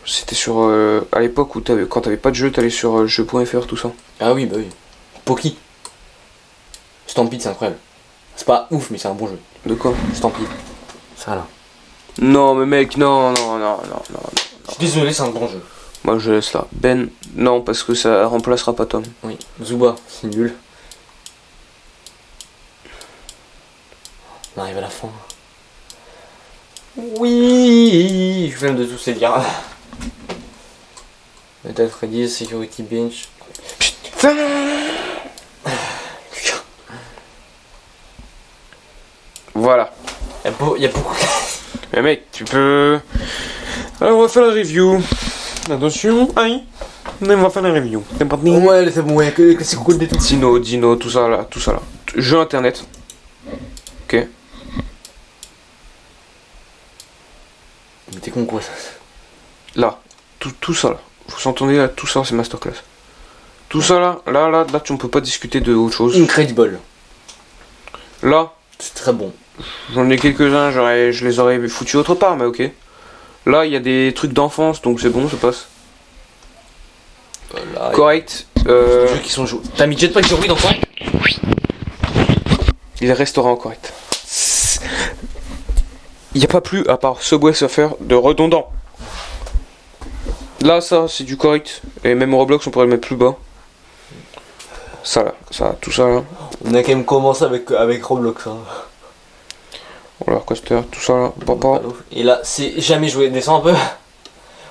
Speaker 1: C'était sur. À l'époque où quand t'avais pas de jeu, t'allais sur jeu.fr, tout ça.
Speaker 2: Ah oui, bah oui. Poki. Stampede, c'est incroyable. C'est pas ouf, mais c'est un bon jeu.
Speaker 1: De quoi?
Speaker 2: Stampede. Ça là.
Speaker 1: Non, mais mec, non.
Speaker 2: Je suis désolé, c'est un bon jeu.
Speaker 1: Moi je laisse là. Ben, non, parce que ça remplacera pas Tom.
Speaker 2: Oui. Zuba, c'est nul. On arrive à la fin. Oui, je viens de tous les dire. Metal Freddy's, Security Bench.
Speaker 1: Putain. Voilà.
Speaker 2: Il y a beaucoup.
Speaker 1: Mais mec, tu peux... Alors on va faire la review. Attention, aïe. On va faire la review. C'est parti.
Speaker 2: Ouais, c'est bon, ouais, c'est cool des tout.
Speaker 1: Dino, tout ça là. Jeu internet. Ok.
Speaker 2: Mais t'es con quoi ça?
Speaker 1: Là. Tout ça là. Vous s'entendez là, tout ça c'est masterclass. Tout ça là, tu ne peux pas discuter de autre chose.
Speaker 2: Incredible.
Speaker 1: Là.
Speaker 2: C'est très bon.
Speaker 1: J'en ai quelques-uns, je les aurais foutus autre part, mais ok. Là, il y a des trucs d'enfance, donc c'est bon, ça passe.
Speaker 2: Là,
Speaker 1: correct.
Speaker 2: Jeux qui sont joués. T'as mis Jetpack sur Wii d'enfant?
Speaker 1: Oui. Il restera en correct. Il n'y a pas plus, à part Subway Surfer, de redondant. Là, ça, c'est du correct. Et même Roblox, on pourrait le mettre plus bas. Ça là. Ça, tout ça là.
Speaker 2: On a quand même commencé avec Roblox. Hein.
Speaker 1: Roller coaster, tout ça là. Papa.
Speaker 2: Et là, c'est jamais joué. Descends un peu.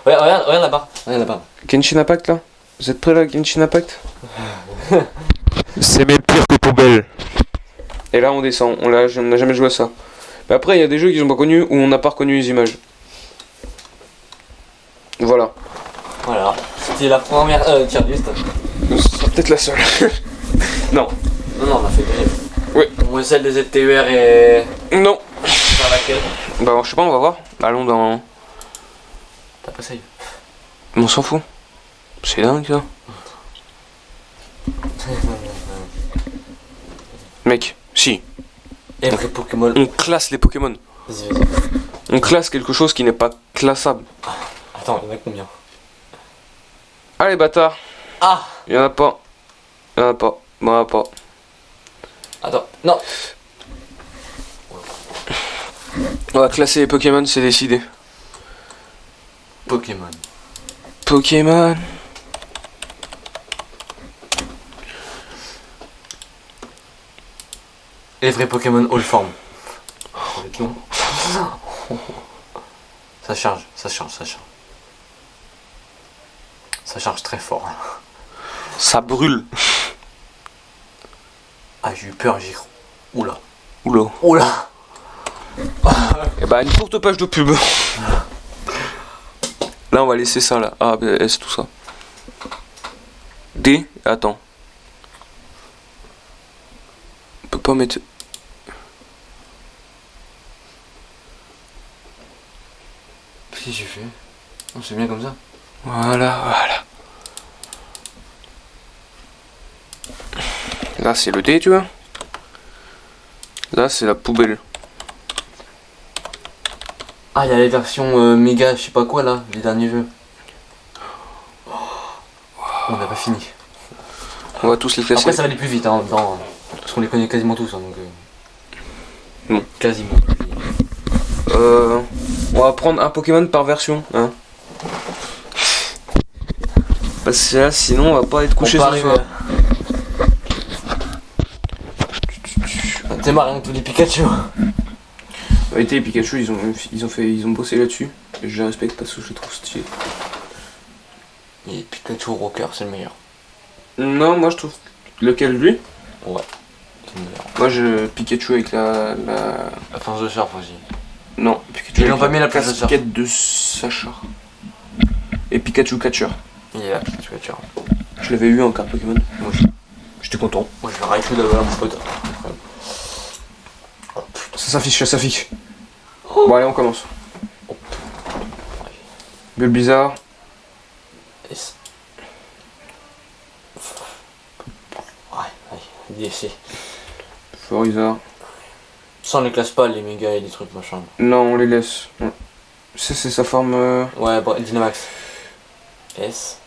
Speaker 2: Regarde là-bas. Regarde là-bas.
Speaker 1: Genshin Impact là. Vous êtes prêts là, Genshin Impact? C'est même pire que poubelle. Et là on descend, on n'a jamais joué à ça. Mais après il y a des jeux qui sont pas connus où on n'a pas reconnu les images. Voilà.
Speaker 2: Voilà. C'était la première tier list.
Speaker 1: C'est peut-être la seule. Non.
Speaker 2: Non, on a fait des rêves.
Speaker 1: Oui.
Speaker 2: On celle des ZTUR et.
Speaker 1: Non.
Speaker 2: Dans laquelle?
Speaker 1: Bah je sais pas, on va voir. Allons dans...
Speaker 2: T'as pas save.
Speaker 1: On s'en fout. C'est dingue ça. Mec, si.
Speaker 2: Et après Pokémon.
Speaker 1: On classe les Pokémon.
Speaker 2: Vas-y.
Speaker 1: On classe quelque chose qui n'est pas classable.
Speaker 2: Attends, il y en a combien?
Speaker 1: Allez bâtard.
Speaker 2: Ah!
Speaker 1: Il y en a pas. Il y en a pas. Bon, il y en a pas.
Speaker 2: Attends, non!
Speaker 1: On va classer les Pokémon, c'est décidé.
Speaker 2: Pokémon.
Speaker 1: Pokémon.
Speaker 2: Les vrais Pokémon all form. Ça charge. Ça charge très fort.
Speaker 1: Ça brûle.
Speaker 2: Ah, j'ai eu peur, j'ai cru. Oula.
Speaker 1: Oula. Et bah une courte page de pub. Là on va laisser ça là. A, B, S, tout ça. D, attends. On peut pas mettre...
Speaker 2: Qu'est-ce que j'ai fait? Non, c'est bien comme ça.
Speaker 1: Voilà. Là c'est le D, tu vois. Là c'est la poubelle.
Speaker 2: Ah, il y a les versions méga, je sais pas quoi là, les derniers jeux. On n'a pas fini.
Speaker 1: On va tous les classer.
Speaker 2: Après, ça va aller plus vite, hein, parce qu'on les connaît quasiment tous. Hein, donc,
Speaker 1: Bon.
Speaker 2: Quasiment.
Speaker 1: On va prendre un Pokémon par version, hein. Parce que là, sinon, on va pas être couché ce soir.
Speaker 2: T'es marre avec tous les Pikachu.
Speaker 1: En réalité, les Pikachu, ils ont bossé là-dessus. Et je les respecte parce que je les trouve stylés.
Speaker 2: Et Pikachu Rocker, c'est le meilleur.
Speaker 1: Non, moi je trouve. Lequel, lui?
Speaker 2: Ouais, c'est le meilleur.
Speaker 1: Moi, je Pikachu avec la...
Speaker 2: La force de surf aussi.
Speaker 1: Non, Pikachu
Speaker 2: Ils
Speaker 1: avec
Speaker 2: ont pas mis la place de surf.
Speaker 1: casquette de Sacha. Et Pikachu Catcher.
Speaker 2: Il est là, Pikachu Catcher.
Speaker 1: Je l'avais eu en carte Pokémon.
Speaker 2: Moi aussi.
Speaker 1: J'étais content.
Speaker 2: Moi, je vais Raichu d'avoir mon pote.
Speaker 1: Ça s'affiche. Bon, allez, on commence. Bulbizarre.
Speaker 2: S. Ouais, DFC.
Speaker 1: Florizarre.
Speaker 2: Ça, on les classe pas, les méga et les trucs machin.
Speaker 1: Non, on les laisse. C'est sa forme...
Speaker 2: Ouais, bon, Dynamax. S.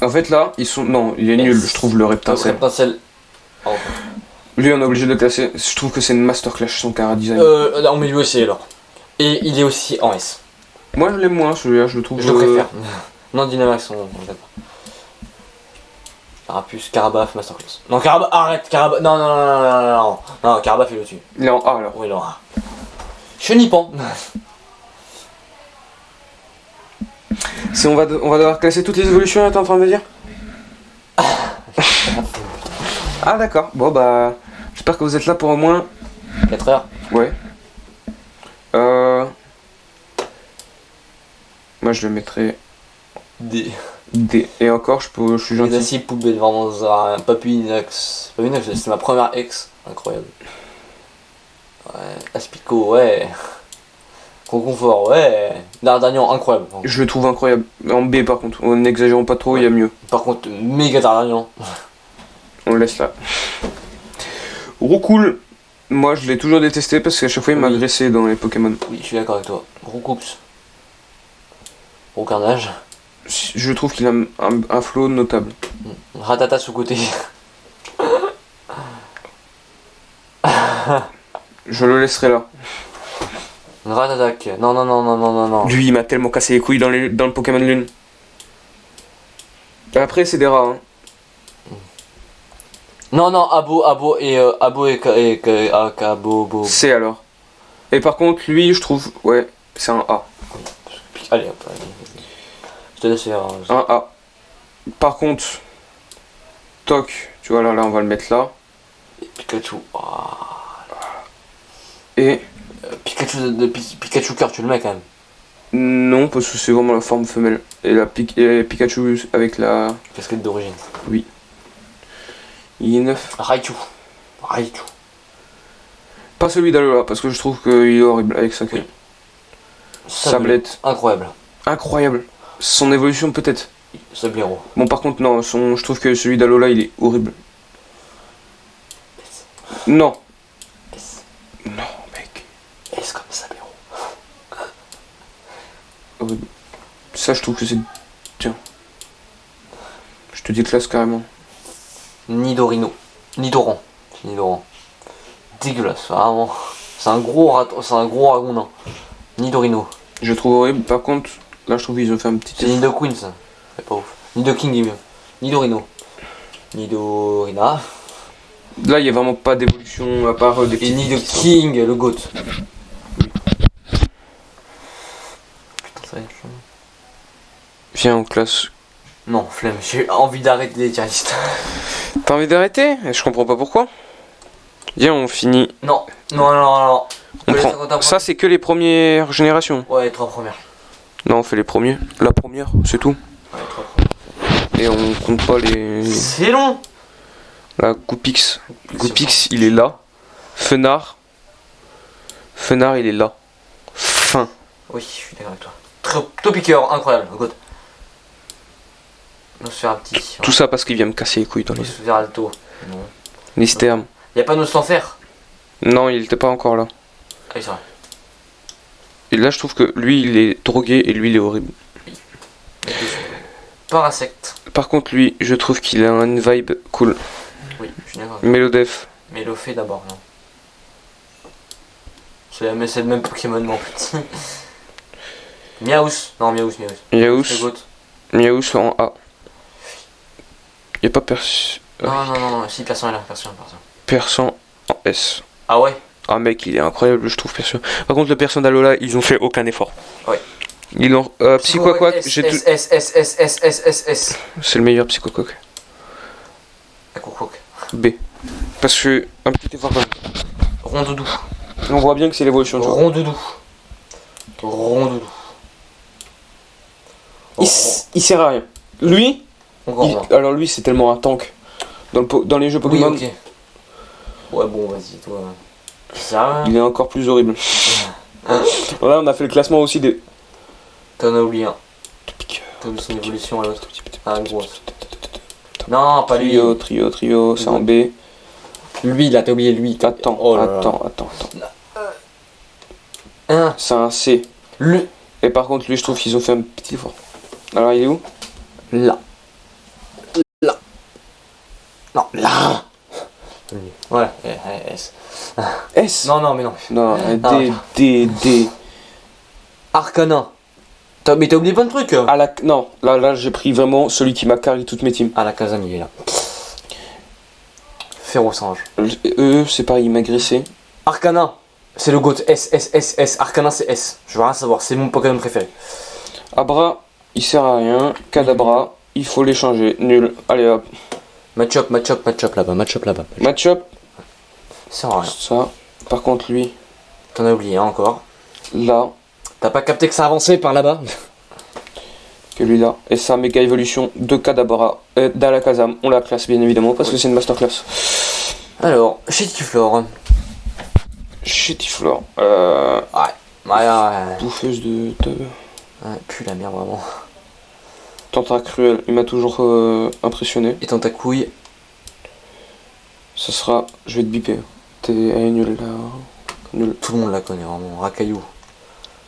Speaker 1: En fait, là, ils sont... Non, il est nul, je trouve, le Reptincelle.
Speaker 2: Reptincelle. Oh.
Speaker 1: Lui, on est obligé de le classer. Je trouve que c'est une masterclass, son cara design.
Speaker 2: On met lui aussi, alors. Et il est aussi en S.
Speaker 1: Moi, je l'aime moins, celui-là, je le trouve...
Speaker 2: Je le préfère. Non, Dynamax, on regarde pas. Carapuce, Carabaf, Masterclass. Non, Carabaf, arrête, Carabaf. Non, Carabaf il est au-dessus.
Speaker 1: Il est en A, alors.
Speaker 2: Oui, il est en A. Chenipan.
Speaker 1: Si on va devoir classer toutes les évolutions, là, t'es en train de me dire? Ah, d'accord. Bon, bah... J'espère que vous êtes là pour au moins...
Speaker 2: 4 heures.
Speaker 1: Ouais. Moi, je le mettrais...
Speaker 2: D.
Speaker 1: D. Et encore, je suis gentil.
Speaker 2: Dacier, poubelle, vraiment, un Papinax. Papinax, c'était ma première ex. Incroyable. Ouais. Aspico, ouais. Confort, ouais. Dardagnan, incroyable.
Speaker 1: Je le trouve incroyable. En B, par contre. N'exagérons pas trop, il y a mieux.
Speaker 2: Par contre, méga Dardagnan.
Speaker 1: On le laisse là. Roucoule. Moi, je l'ai toujours détesté parce qu'à chaque fois, il m'a agressé dans les Pokémon.
Speaker 2: Oui, je suis d'accord avec toi. Roucoups. Roucarnage.
Speaker 1: Je trouve qu'il a un flow notable.
Speaker 2: Ratata sous côté.
Speaker 1: Je le laisserai là.
Speaker 2: Ratatak. Non.
Speaker 1: Lui, il m'a tellement cassé les couilles dans le Pokémon Lune. Après, c'est des rats. Hein.
Speaker 2: Non, non, Abo et Abo.
Speaker 1: C alors. Et par contre, lui, je trouve, ouais, c'est un A.
Speaker 2: Allez, hop, allez. Je te laisse faire.
Speaker 1: Un A. Par contre, toc, tu vois, là, on va le mettre là.
Speaker 2: Pikachu.
Speaker 1: Et
Speaker 2: Pikachu Pikachu cœur, tu le mets quand même.
Speaker 1: non, parce que c'est vraiment la forme femelle. Et et Pikachu avec la...
Speaker 2: Casquette d'origine.
Speaker 1: Oui. Il est 9.
Speaker 2: Raichu.
Speaker 1: Pas celui d'Alola, parce que je trouve qu'il est horrible avec sa queue.
Speaker 2: Oui.
Speaker 1: Sablette.
Speaker 2: Incroyable.
Speaker 1: Incroyable. Son évolution peut-être.
Speaker 2: Sablero.
Speaker 1: Bon par contre non, je trouve que celui d'Alola il est horrible. Non. Non mec.
Speaker 2: S comme Sablero.
Speaker 1: Horrible. Ça je trouve que c'est... Tiens. Je te déclasse carrément.
Speaker 2: Nidorino. Nidoran. Dégueulasse, vraiment. C'est un gros ragondin. Nidorino.
Speaker 1: Je trouve horrible. Par contre, là je trouve qu'ils ont fait un petit...
Speaker 2: C'est Nidoqueen ça. C'est pas ouf. Nidoking est mieux. Nidorino. Nidorina.
Speaker 1: Là il y a vraiment pas d'évolution à part des
Speaker 2: Et
Speaker 1: petits...
Speaker 2: Nidoking, le GOAT. Putain, ça va être chaud.
Speaker 1: Viens en classe.
Speaker 2: Non, flemme, j'ai envie d'arrêter les tiristes.
Speaker 1: T'as envie d'arrêter? Je comprends pas pourquoi. Viens, on finit.
Speaker 2: Non.
Speaker 1: On prend. Ça, c'est que les premières générations.
Speaker 2: Ouais, les 3 premières.
Speaker 1: Non, on fait les premiers. La première, c'est tout.
Speaker 2: Ouais, les 3 premières.
Speaker 1: Et on compte pas les.
Speaker 2: C'est long.
Speaker 1: La Goupix. Goupix, il est là. Fenard, il est là. Fin.
Speaker 2: Oui, je suis d'accord avec toi. Topiqueur, incroyable, good. On va se faire un petit.
Speaker 1: Tout ça parce qu'il vient me casser les couilles dans
Speaker 2: On va
Speaker 1: les.
Speaker 2: se faire alto. Non.
Speaker 1: Les sternes.
Speaker 2: Y'a pas nos sans faire.
Speaker 1: Non, il était pas encore là.
Speaker 2: Ah oui, c'est vrai.
Speaker 1: Et là, je trouve que lui, il est drogué et lui, il est horrible.
Speaker 2: Parasect.
Speaker 1: Par contre, lui, je trouve qu'il a une vibe cool.
Speaker 2: Oui, je suis d'accord.
Speaker 1: Mélodef.
Speaker 2: Mais le fait d'abord, non. C'est le même Pokémon, mais en petit. Miaus. Non, Miaus.
Speaker 1: Miaus. Miaus en A. Y a pas
Speaker 2: Non, si, personne est là, personne.
Speaker 1: Persan en S.
Speaker 2: Ah ouais?
Speaker 1: Ah mec, il est incroyable, je trouve perso. Par contre, le perso d'Alola, ils ont fait aucun effort.
Speaker 2: Ouais.
Speaker 1: Ils ont Psychoquack, j'ai tout.
Speaker 2: S.
Speaker 1: C'est le meilleur Psychoquack.
Speaker 2: Aquaquack.
Speaker 1: B. Parce que un petit effort quand même.
Speaker 2: Rondoudou.
Speaker 1: On voit bien que c'est l'évolution de
Speaker 2: Rondoudou.
Speaker 1: Il sert à rien. Lui, alors lui c'est tellement un tank dans les jeux Pokémon.
Speaker 2: Oui, ok. Ouais bon vas-y toi. Ça.
Speaker 1: Il est encore plus horrible. Voilà, on a fait le classement aussi des.
Speaker 2: T'en as oublié un. T'as oublié son évolution à l'autre. Ah gros. Non pas lui.
Speaker 1: Trio, c'est en B.
Speaker 2: Lui là, t'as oublié lui.
Speaker 1: Attends.
Speaker 2: Hein.
Speaker 1: C'est un C.
Speaker 2: Lui.
Speaker 1: Et par contre lui je trouve qu'ils ont fait un petit effort. Alors il est où?
Speaker 2: Là. Non, là. Ouais, S.
Speaker 1: S.
Speaker 2: Non, mais non.
Speaker 1: Non, D.
Speaker 2: Arcana. Mais t'as oublié plein de trucs.
Speaker 1: Non, là j'ai pris vraiment celui qui m'a carré toutes mes teams.
Speaker 2: Ah, la Kazam, il est là. Férocinge.
Speaker 1: C'est pareil, il m'a agressé.
Speaker 2: Arcana. C'est le GOAT. S. Arcana, c'est S. Je veux rien savoir, c'est mon Pokémon préféré.
Speaker 1: Abra, il sert à rien. Kadabra, il faut l'échanger. Nul. Allez hop.
Speaker 2: Match-up là-bas.
Speaker 1: Match-up.
Speaker 2: Ça sert à rien.
Speaker 1: Ça. Par contre, lui.
Speaker 2: T'en as oublié encore.
Speaker 1: Là.
Speaker 2: T'as pas capté que ça avançait par là-bas?
Speaker 1: Que lui là. Et ça, méga évolution de Kadabra. D'Alakazam. On la classe bien évidemment parce que c'est une masterclass.
Speaker 2: Alors, Chétiflore. Ouais.
Speaker 1: Bouffeuse de.
Speaker 2: Ouais, pue la merde vraiment.
Speaker 1: Tentacruel, il m'a toujours impressionné.
Speaker 2: Et Tentacouille.
Speaker 1: Ça sera. Je vais te biper. Elle est nulle là. Nul.
Speaker 2: Tout le monde la connaît vraiment. Racaillou.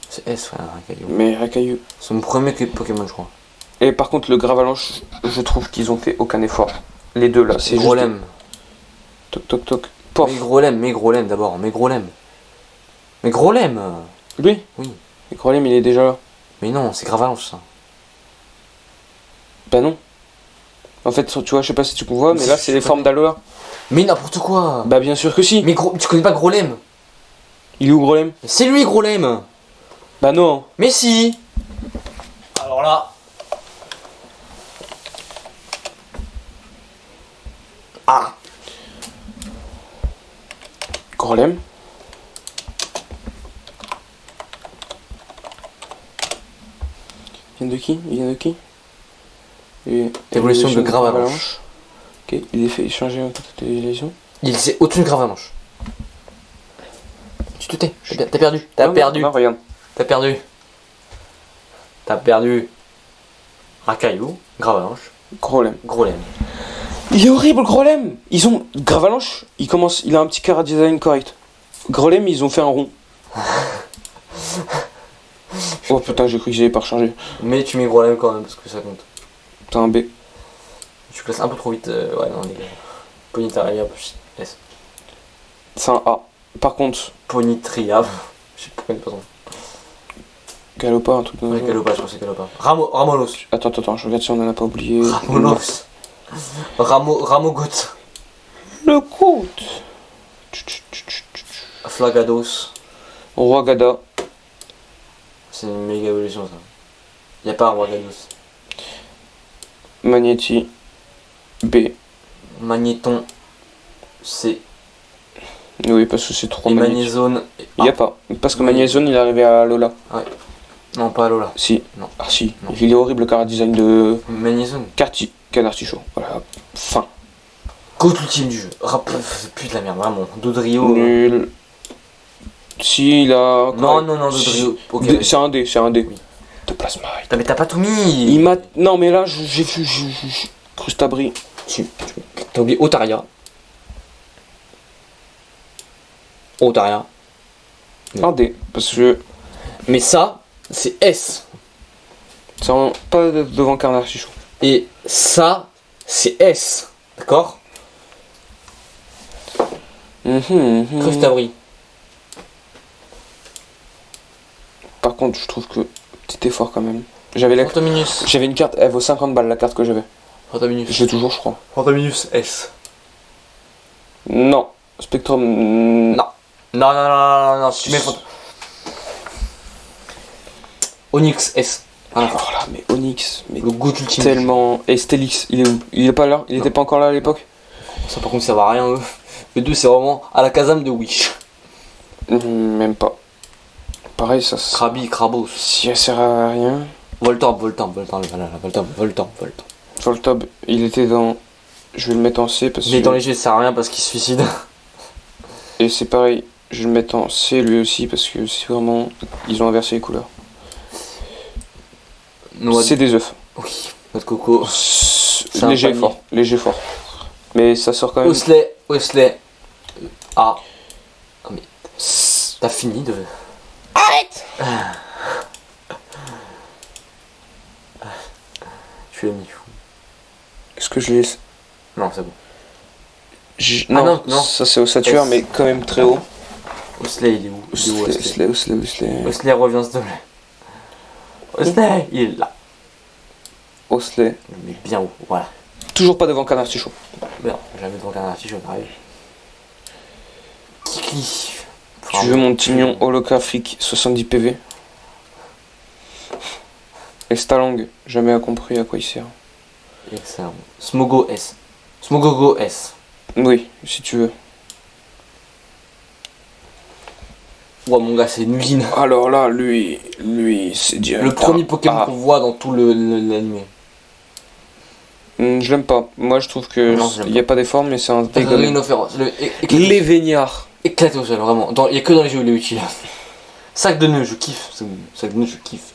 Speaker 2: C'est S, ouais, Racaillou.
Speaker 1: Mais Rakayu.
Speaker 2: C'est mon premier Pokémon, je crois.
Speaker 1: Et par contre, le Gravalanche, je trouve qu'ils ont fait aucun effort. Les deux là, c'est
Speaker 2: Grolem.
Speaker 1: Juste. Toc. Pof.
Speaker 2: Mais Grolem d'abord. Mais Grolem.
Speaker 1: Lui?
Speaker 2: Oui.
Speaker 1: Mais Grolem, il est déjà là.
Speaker 2: Mais non, c'est Gravalanche ça.
Speaker 1: Bah non. En fait, tu vois, je sais pas si tu vois, mais là, c'est les formes d'Alola.
Speaker 2: Mais n'importe quoi.
Speaker 1: Bah bien sûr que si.
Speaker 2: Mais tu connais pas Grolem?
Speaker 1: Il est où Grolem?
Speaker 2: C'est lui Grolem.
Speaker 1: Bah non.
Speaker 2: Mais si. Alors là. Ah.
Speaker 1: Grolem. Il vient de qui? Il vient de qui?
Speaker 2: Évolution de Gravalanche.
Speaker 1: Ok, il est fait échanger en télévision.
Speaker 2: Il sait au-dessus de Gravalanche. Tu te tais, t'as perdu. T'as perdu.
Speaker 1: Non, regarde.
Speaker 2: T'as perdu. T'as perdu. Racaillou, Gravalanche,
Speaker 1: Grolem.
Speaker 2: Grolem.
Speaker 1: Il est horrible, Grolem. Ils ont... Gravalanche, il a un petit cara design correct. Grolem, ils ont fait un rond. Oh putain, j'ai cru que j'avais pas rechangé.
Speaker 2: Mais tu mets Grolem quand même, parce que ça compte.
Speaker 1: T'as un B.
Speaker 2: Tu classes un peu trop vite, ouais, non, les gars. Ponitria, S.
Speaker 1: C'est un A. Par contre,
Speaker 2: Ponitria, je sais pas pourquoi il n'est pas son.
Speaker 1: Galopa, un truc de...
Speaker 2: Ouais, Galopa, je crois que c'est Galopa. Ramolos.
Speaker 1: Attends, je regarde si on en a pas oublié.
Speaker 2: Ramolos. Ramogot.
Speaker 1: Le coup.
Speaker 2: Flagados.
Speaker 1: Roi Gada.
Speaker 2: C'est une méga évolution ça. Y'a pas un roi Gados.
Speaker 1: Magnéti. B.
Speaker 2: Magnéton. C.
Speaker 1: Oui, parce que c'est trop
Speaker 2: Et
Speaker 1: magnétique.
Speaker 2: Magnézone.
Speaker 1: Il y a pas. Parce que Magnézone, il est arrivé à Lola.
Speaker 2: Ouais. Non, pas Lola.
Speaker 1: Si.
Speaker 2: Non.
Speaker 1: Ah si.
Speaker 2: Non.
Speaker 1: Il est horrible le cara design de...
Speaker 2: Magnézone.
Speaker 1: Canartichaud. Voilà. Fin.
Speaker 2: Côte ultime du jeu. C'est plus de la merde, vraiment. Dodrio.
Speaker 1: Nul. Si, il a...
Speaker 2: Non, Dodrio. Ok.
Speaker 1: C'est un D, c'est un D.
Speaker 2: Oui.
Speaker 1: De plasma.
Speaker 2: Mais t'as pas tout mis.
Speaker 1: Il m'a... Non, mais là, j'ai vu... Crustabri.
Speaker 2: Si. T'as oublié Otaria. Otaria.
Speaker 1: Un D. Parce que...
Speaker 2: Mais ça, c'est S.
Speaker 1: C'est pas devant Canartichaud.
Speaker 2: Et ça, c'est S. D'accord? Crustabri.
Speaker 1: Par contre, je trouve que petit effort quand même. J'avais
Speaker 2: Fantominus.
Speaker 1: J'avais une carte, elle vaut 50 balles la carte que j'avais.
Speaker 2: Fantominus.
Speaker 1: Je l'ai toujours, je crois.
Speaker 2: Fantominus S.
Speaker 1: Non. Spectrum.
Speaker 2: Non. Non, tu mets Onyx S.
Speaker 1: Ah, voilà, mais Onyx, mais
Speaker 2: Le goût ultime.
Speaker 1: tellement. Et Stélix, il est où? Il est pas là? Il était pas encore là à l'époque?
Speaker 2: Ça par contre ça va à rien eux. Le 2 c'est vraiment à la Kazam de Wish.
Speaker 1: Même pas. Pareil, ça.
Speaker 2: Krabi, Krabos.
Speaker 1: Si elle sert à rien.
Speaker 2: Voltorb.
Speaker 1: Voltob, il était dans. Je vais le mettre en C parce
Speaker 2: Mais
Speaker 1: que.
Speaker 2: dans les jeux ça sert à rien parce qu'il se suicide.
Speaker 1: Et c'est pareil, je vais le mettre en C lui aussi parce que c'est vraiment. Ils ont inversé les couleurs. C'est des œufs.
Speaker 2: Oui, noix de coco.
Speaker 1: Léger fort, léger fort. Mais ça sort quand même.
Speaker 2: Osley. Ah. Oh, mais. T'as fini de.
Speaker 1: Arrête!
Speaker 2: Tu l'as mis où?
Speaker 1: Est-ce que je laisse?
Speaker 2: Non, c'est bon.
Speaker 1: Non, ça c'est ossature, mais quand même très haut.
Speaker 2: Osley, il est où?
Speaker 1: Osley.
Speaker 2: Osley, reviens s'il te plaît. Osley, il est là.
Speaker 1: Osley.
Speaker 2: Mais bien haut, voilà.
Speaker 1: Toujours pas devant Canartichaud.
Speaker 2: Non, jamais devant un artichaut, arrive. Kiki.
Speaker 1: Tu veux mon Tignon holographique 70 PV? Et Stalang, jamais compris à quoi il sert.
Speaker 2: Excellent. Smogo S. Smogogo S.
Speaker 1: Oui, si tu veux.
Speaker 2: Ouah mon gars, c'est une usine.
Speaker 1: Alors là, lui, c'est direct.
Speaker 2: Le premier Pokémon qu'on voit dans tout l'anime.
Speaker 1: Je l'aime pas. Moi, je trouve que
Speaker 2: Non, je l'aime
Speaker 1: il n'y a pas d'effort, mais c'est un dégueulasse.
Speaker 2: Rhinophéros.
Speaker 1: Les Véniards.
Speaker 2: Éclaté au sol, vraiment. Il y a que dans les jeux où il est utile. Sac de nœuds, je kiffe. Sac de nœuds, je kiffe.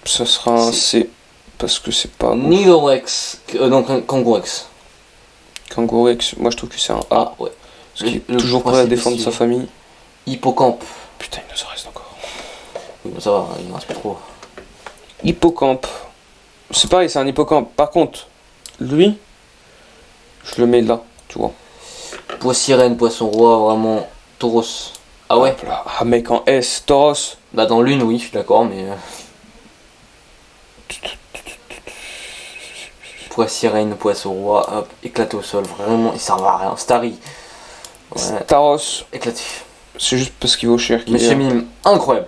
Speaker 1: Ça sera un C. Parce que c'est pas.
Speaker 2: Nidorex. Non, Kangourex.
Speaker 1: Kangourex, moi je trouve que c'est un A.
Speaker 2: Ah, ouais.
Speaker 1: Parce qu'il est toujours prêt à défendre sa famille.
Speaker 2: Hippocampe.
Speaker 1: Putain, il nous en reste encore.
Speaker 2: Oui, mais ça va, il en reste pas trop.
Speaker 1: Hippocampe. C'est pareil, c'est un hippocampe. Par contre, lui, je le mets là, tu vois.
Speaker 2: Poissirène, poisson roi, vraiment. Tauros. Ah ouais?
Speaker 1: Hop là. Ah mec, en S, Tauros.
Speaker 2: Bah dans l'une, oui, je suis d'accord, mais. poids sirène, poisson roi, hop, éclaté au sol, vraiment, il servent à rien. Starry, ouais,
Speaker 1: Staros,
Speaker 2: éclaté.
Speaker 1: c'est juste parce qu'il vaut cher qu'il
Speaker 2: Monsieur
Speaker 1: est.
Speaker 2: Mime, incroyable.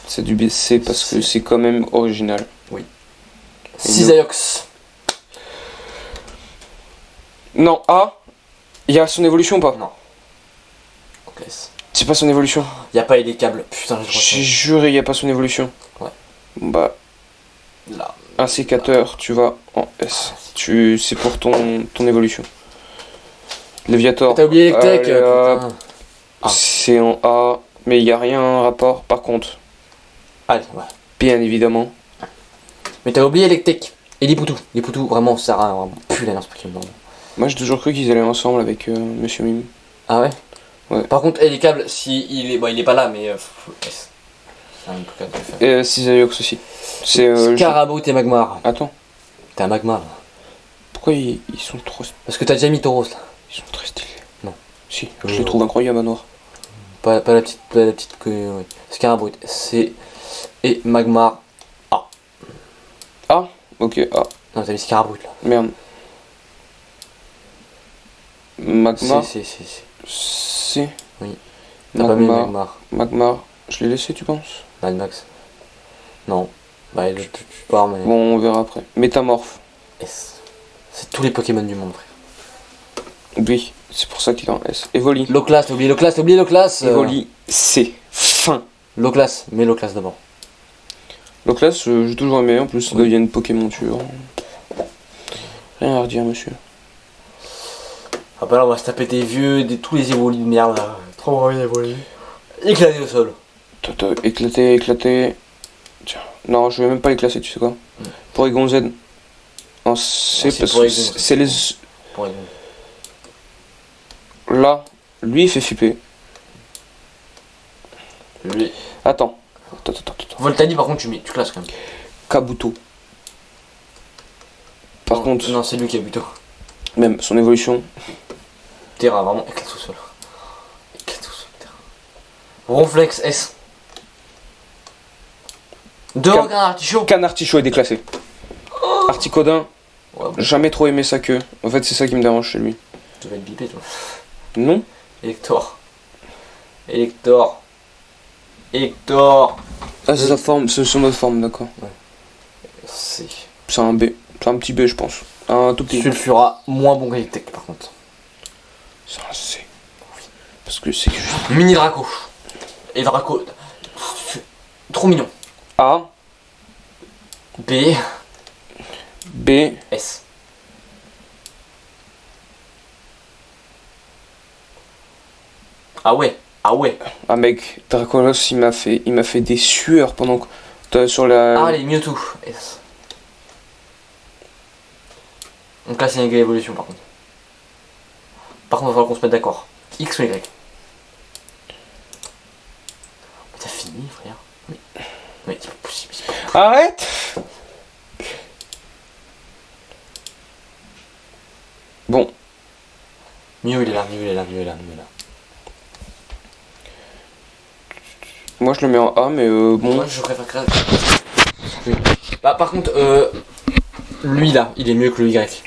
Speaker 1: C'est du BC parce que c'est quand même original.
Speaker 2: Cisaiox.
Speaker 1: Non, A, il y a son évolution ou pas?
Speaker 2: Non. Ok.
Speaker 1: C'est pas son évolution.
Speaker 2: Y a pas les câbles. Putain,
Speaker 1: J'ai juré, il y a pas son évolution.
Speaker 2: Ouais.
Speaker 1: Bah,
Speaker 2: Là.
Speaker 1: un sécateur, tu vas en S. C'est pour ton évolution. Léviator.
Speaker 2: T'as oublié les
Speaker 1: allez,
Speaker 2: techs, putain. Ah.
Speaker 1: C'est en A, mais il n'y a rien en rapport. Par contre,
Speaker 2: Allez, ouais.
Speaker 1: bien évidemment,
Speaker 2: Mais t'as oublié les techs. Et les poutous. Les poutous, vraiment, ça sert à rien. Vraiment. Putain, ce Pokémon.
Speaker 1: moi j'ai toujours cru qu'ils allaient ensemble avec Monsieur Mime.
Speaker 2: Ah ouais.
Speaker 1: Ouais.
Speaker 2: Par contre, les câbles, si il est, bon, il est pas là, mais yes. C'est un peu de faire.
Speaker 1: Et Cisaiox aussi. C'est.
Speaker 2: Scarabou et Magmar.
Speaker 1: Attends,
Speaker 2: T'es un Magmar là.
Speaker 1: pourquoi ils sont trop.
Speaker 2: Parce que t'as déjà mis Tauros là.
Speaker 1: Ils sont très stylés.
Speaker 2: Non.
Speaker 1: Si, je les trouve incroyables à noir.
Speaker 2: Pas la petite que. Ouais. Scarabou, c'est. Et Magmar.
Speaker 1: Ah, ok, ah,
Speaker 2: Non, t'as mis Scarabou là.
Speaker 1: merde. Magmar,
Speaker 2: C'est.
Speaker 1: c'est.
Speaker 2: Oui. T'as pas mis
Speaker 1: Magmar,
Speaker 2: Magmar.
Speaker 1: Magmar, je l'ai laissé, tu penses?
Speaker 2: Mad Max. Non. Bah, tu pars, mais.
Speaker 1: Bon, on verra après. Métamorphe,
Speaker 2: S. C'est tous les Pokémon du monde, frère.
Speaker 1: oui, c'est pour ça qu'il est en S. Evoli,
Speaker 2: Loclas, t'as oublié Loclas, t'as oublié Loclas.
Speaker 1: Evoli, C. Fin.
Speaker 2: Loclas, mets Loclas d'abord.
Speaker 1: Donc là, j'ai toujours aimé, en plus, ça devienne Pokémon tueur. Rien à redire, monsieur.
Speaker 2: Ah bah là, on va se taper des vieux, tous les évolis de merde là. Trop envie d'évoluer. Éclaté au sol.
Speaker 1: Éclaté, éclaté. Tiens, non, je vais même pas les classer, tu sais quoi. Porygon Z. En C,
Speaker 2: c'est
Speaker 1: parce que
Speaker 2: Porygon,
Speaker 1: c'est les.
Speaker 2: Pour exemple.
Speaker 1: Là, lui, il fait flipper.
Speaker 2: Lui.
Speaker 1: Attends.
Speaker 2: Voltani, par contre, tu classes quand même.
Speaker 1: Kabuto. Par
Speaker 2: Non,
Speaker 1: contre,
Speaker 2: non, c'est lui qui a buto.
Speaker 1: même son évolution.
Speaker 2: Terra, vraiment, éclate au sol. Éclate au sol, Terra. Ronflex S. Dehors, un artichaut.
Speaker 1: Canartichaut est déclassé. Articodin,
Speaker 2: Ouais, bon,
Speaker 1: jamais trop aimé sa queue. En fait, c'est ça qui me dérange chez lui.
Speaker 2: tu vas être bipé, toi.
Speaker 1: Non?
Speaker 2: Elector. Elector. Elector.
Speaker 1: Ah, c'est sa forme, c'est son autre forme, d'accord.
Speaker 2: C'est.
Speaker 1: C'est un B. C'est un petit B, je pense. Un tout petit.
Speaker 2: Sulfura, moins bon qu'Electek, par contre.
Speaker 1: C'est un C. Parce que c'est juste.
Speaker 2: Mini Draco. Et Draco. Trop mignon.
Speaker 1: A,
Speaker 2: B.
Speaker 1: B,
Speaker 2: S. Ah ouais. Ah ouais.
Speaker 1: ah mec, Dracolos il m'a fait des sueurs pendant que sur la.
Speaker 2: Ah, les Mewtwo. S. Donc là, c'est une évolution par contre. Par contre, il va falloir qu'on se mette d'accord. X ou Y. Mais t'as fini, frère. Mais c'est pas possible. C'est pas...
Speaker 1: Arrête. Bon,
Speaker 2: Mew, il est là, Mew, il est là, Mew, il est là, Mew, il est là.
Speaker 1: moi je le mets en A, mais bon.
Speaker 2: Moi, je préfère que... Bah, par contre, lui là, il est mieux que le Y.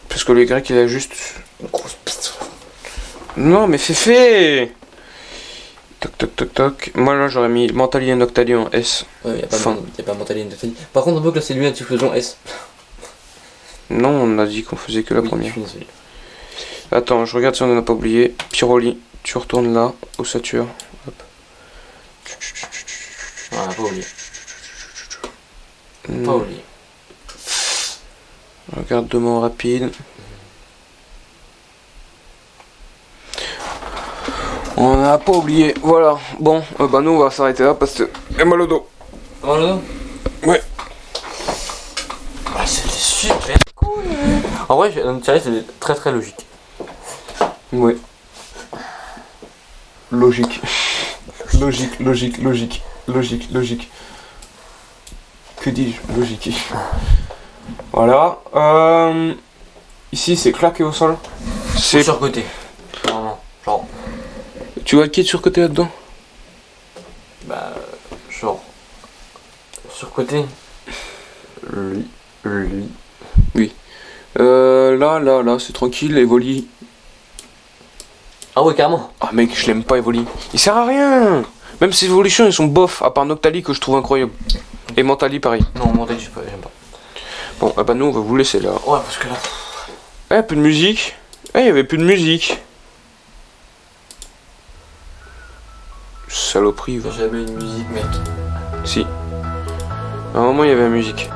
Speaker 1: Parce que le Y il a juste.
Speaker 2: Une grosse piste.
Speaker 1: Non, mais fait. Toc toc toc toc. Moi là j'aurais mis Mentali et Noctali en S.
Speaker 2: Ouais, y a pas,
Speaker 1: Fin.
Speaker 2: y a pas Mentali de Fanny. Par contre, on peut classer lui en faisant S.
Speaker 1: Non, on a dit qu'on faisait que la
Speaker 2: Oui,
Speaker 1: première.
Speaker 2: je suis désolé.
Speaker 1: Attends, je regarde si on en a pas oublié. Pyroli, tu retournes là, ossature. Hop.
Speaker 2: Ah, pas oublié. Pas
Speaker 1: Hmm,
Speaker 2: oublié.
Speaker 1: Regardement rapide. On n'a pas oublié. Voilà. Bon, bah nous on va s'arrêter là parce que j'ai mal au dos.
Speaker 2: Voilà.
Speaker 1: Ouais.
Speaker 2: Ah, c'était super cool. En vrai, c'est très très logique.
Speaker 1: Ouais. Logique. Logique, logique, logique. Logique, logique. Que dis-je? Logique. Voilà. Ici c'est claqué au sol. C'est.
Speaker 2: Surcoté. Vraiment. Genre.
Speaker 1: Tu vois qui est surcoté là-dedans?
Speaker 2: Bah. Genre. Surcoté. Lui. Lui.
Speaker 1: Là, c'est tranquille, Evoli.
Speaker 2: Ah ouais, carrément.
Speaker 1: Ah mec, je l'aime pas Evoli. Il sert à rien. Même ses évolutions, ils sont bof, à part Noctali que je trouve incroyable. Et Mentali, pareil.
Speaker 2: Non, mon j'aime pas.
Speaker 1: Bon, ah bah nous, on va vous laisser là.
Speaker 2: Ouais, parce que là...
Speaker 1: Eh, plus de musique. Eh, il y avait plus de musique. Saloperie, va.
Speaker 2: Jamais une musique, mec.
Speaker 1: Si. À un moment, il y avait la musique.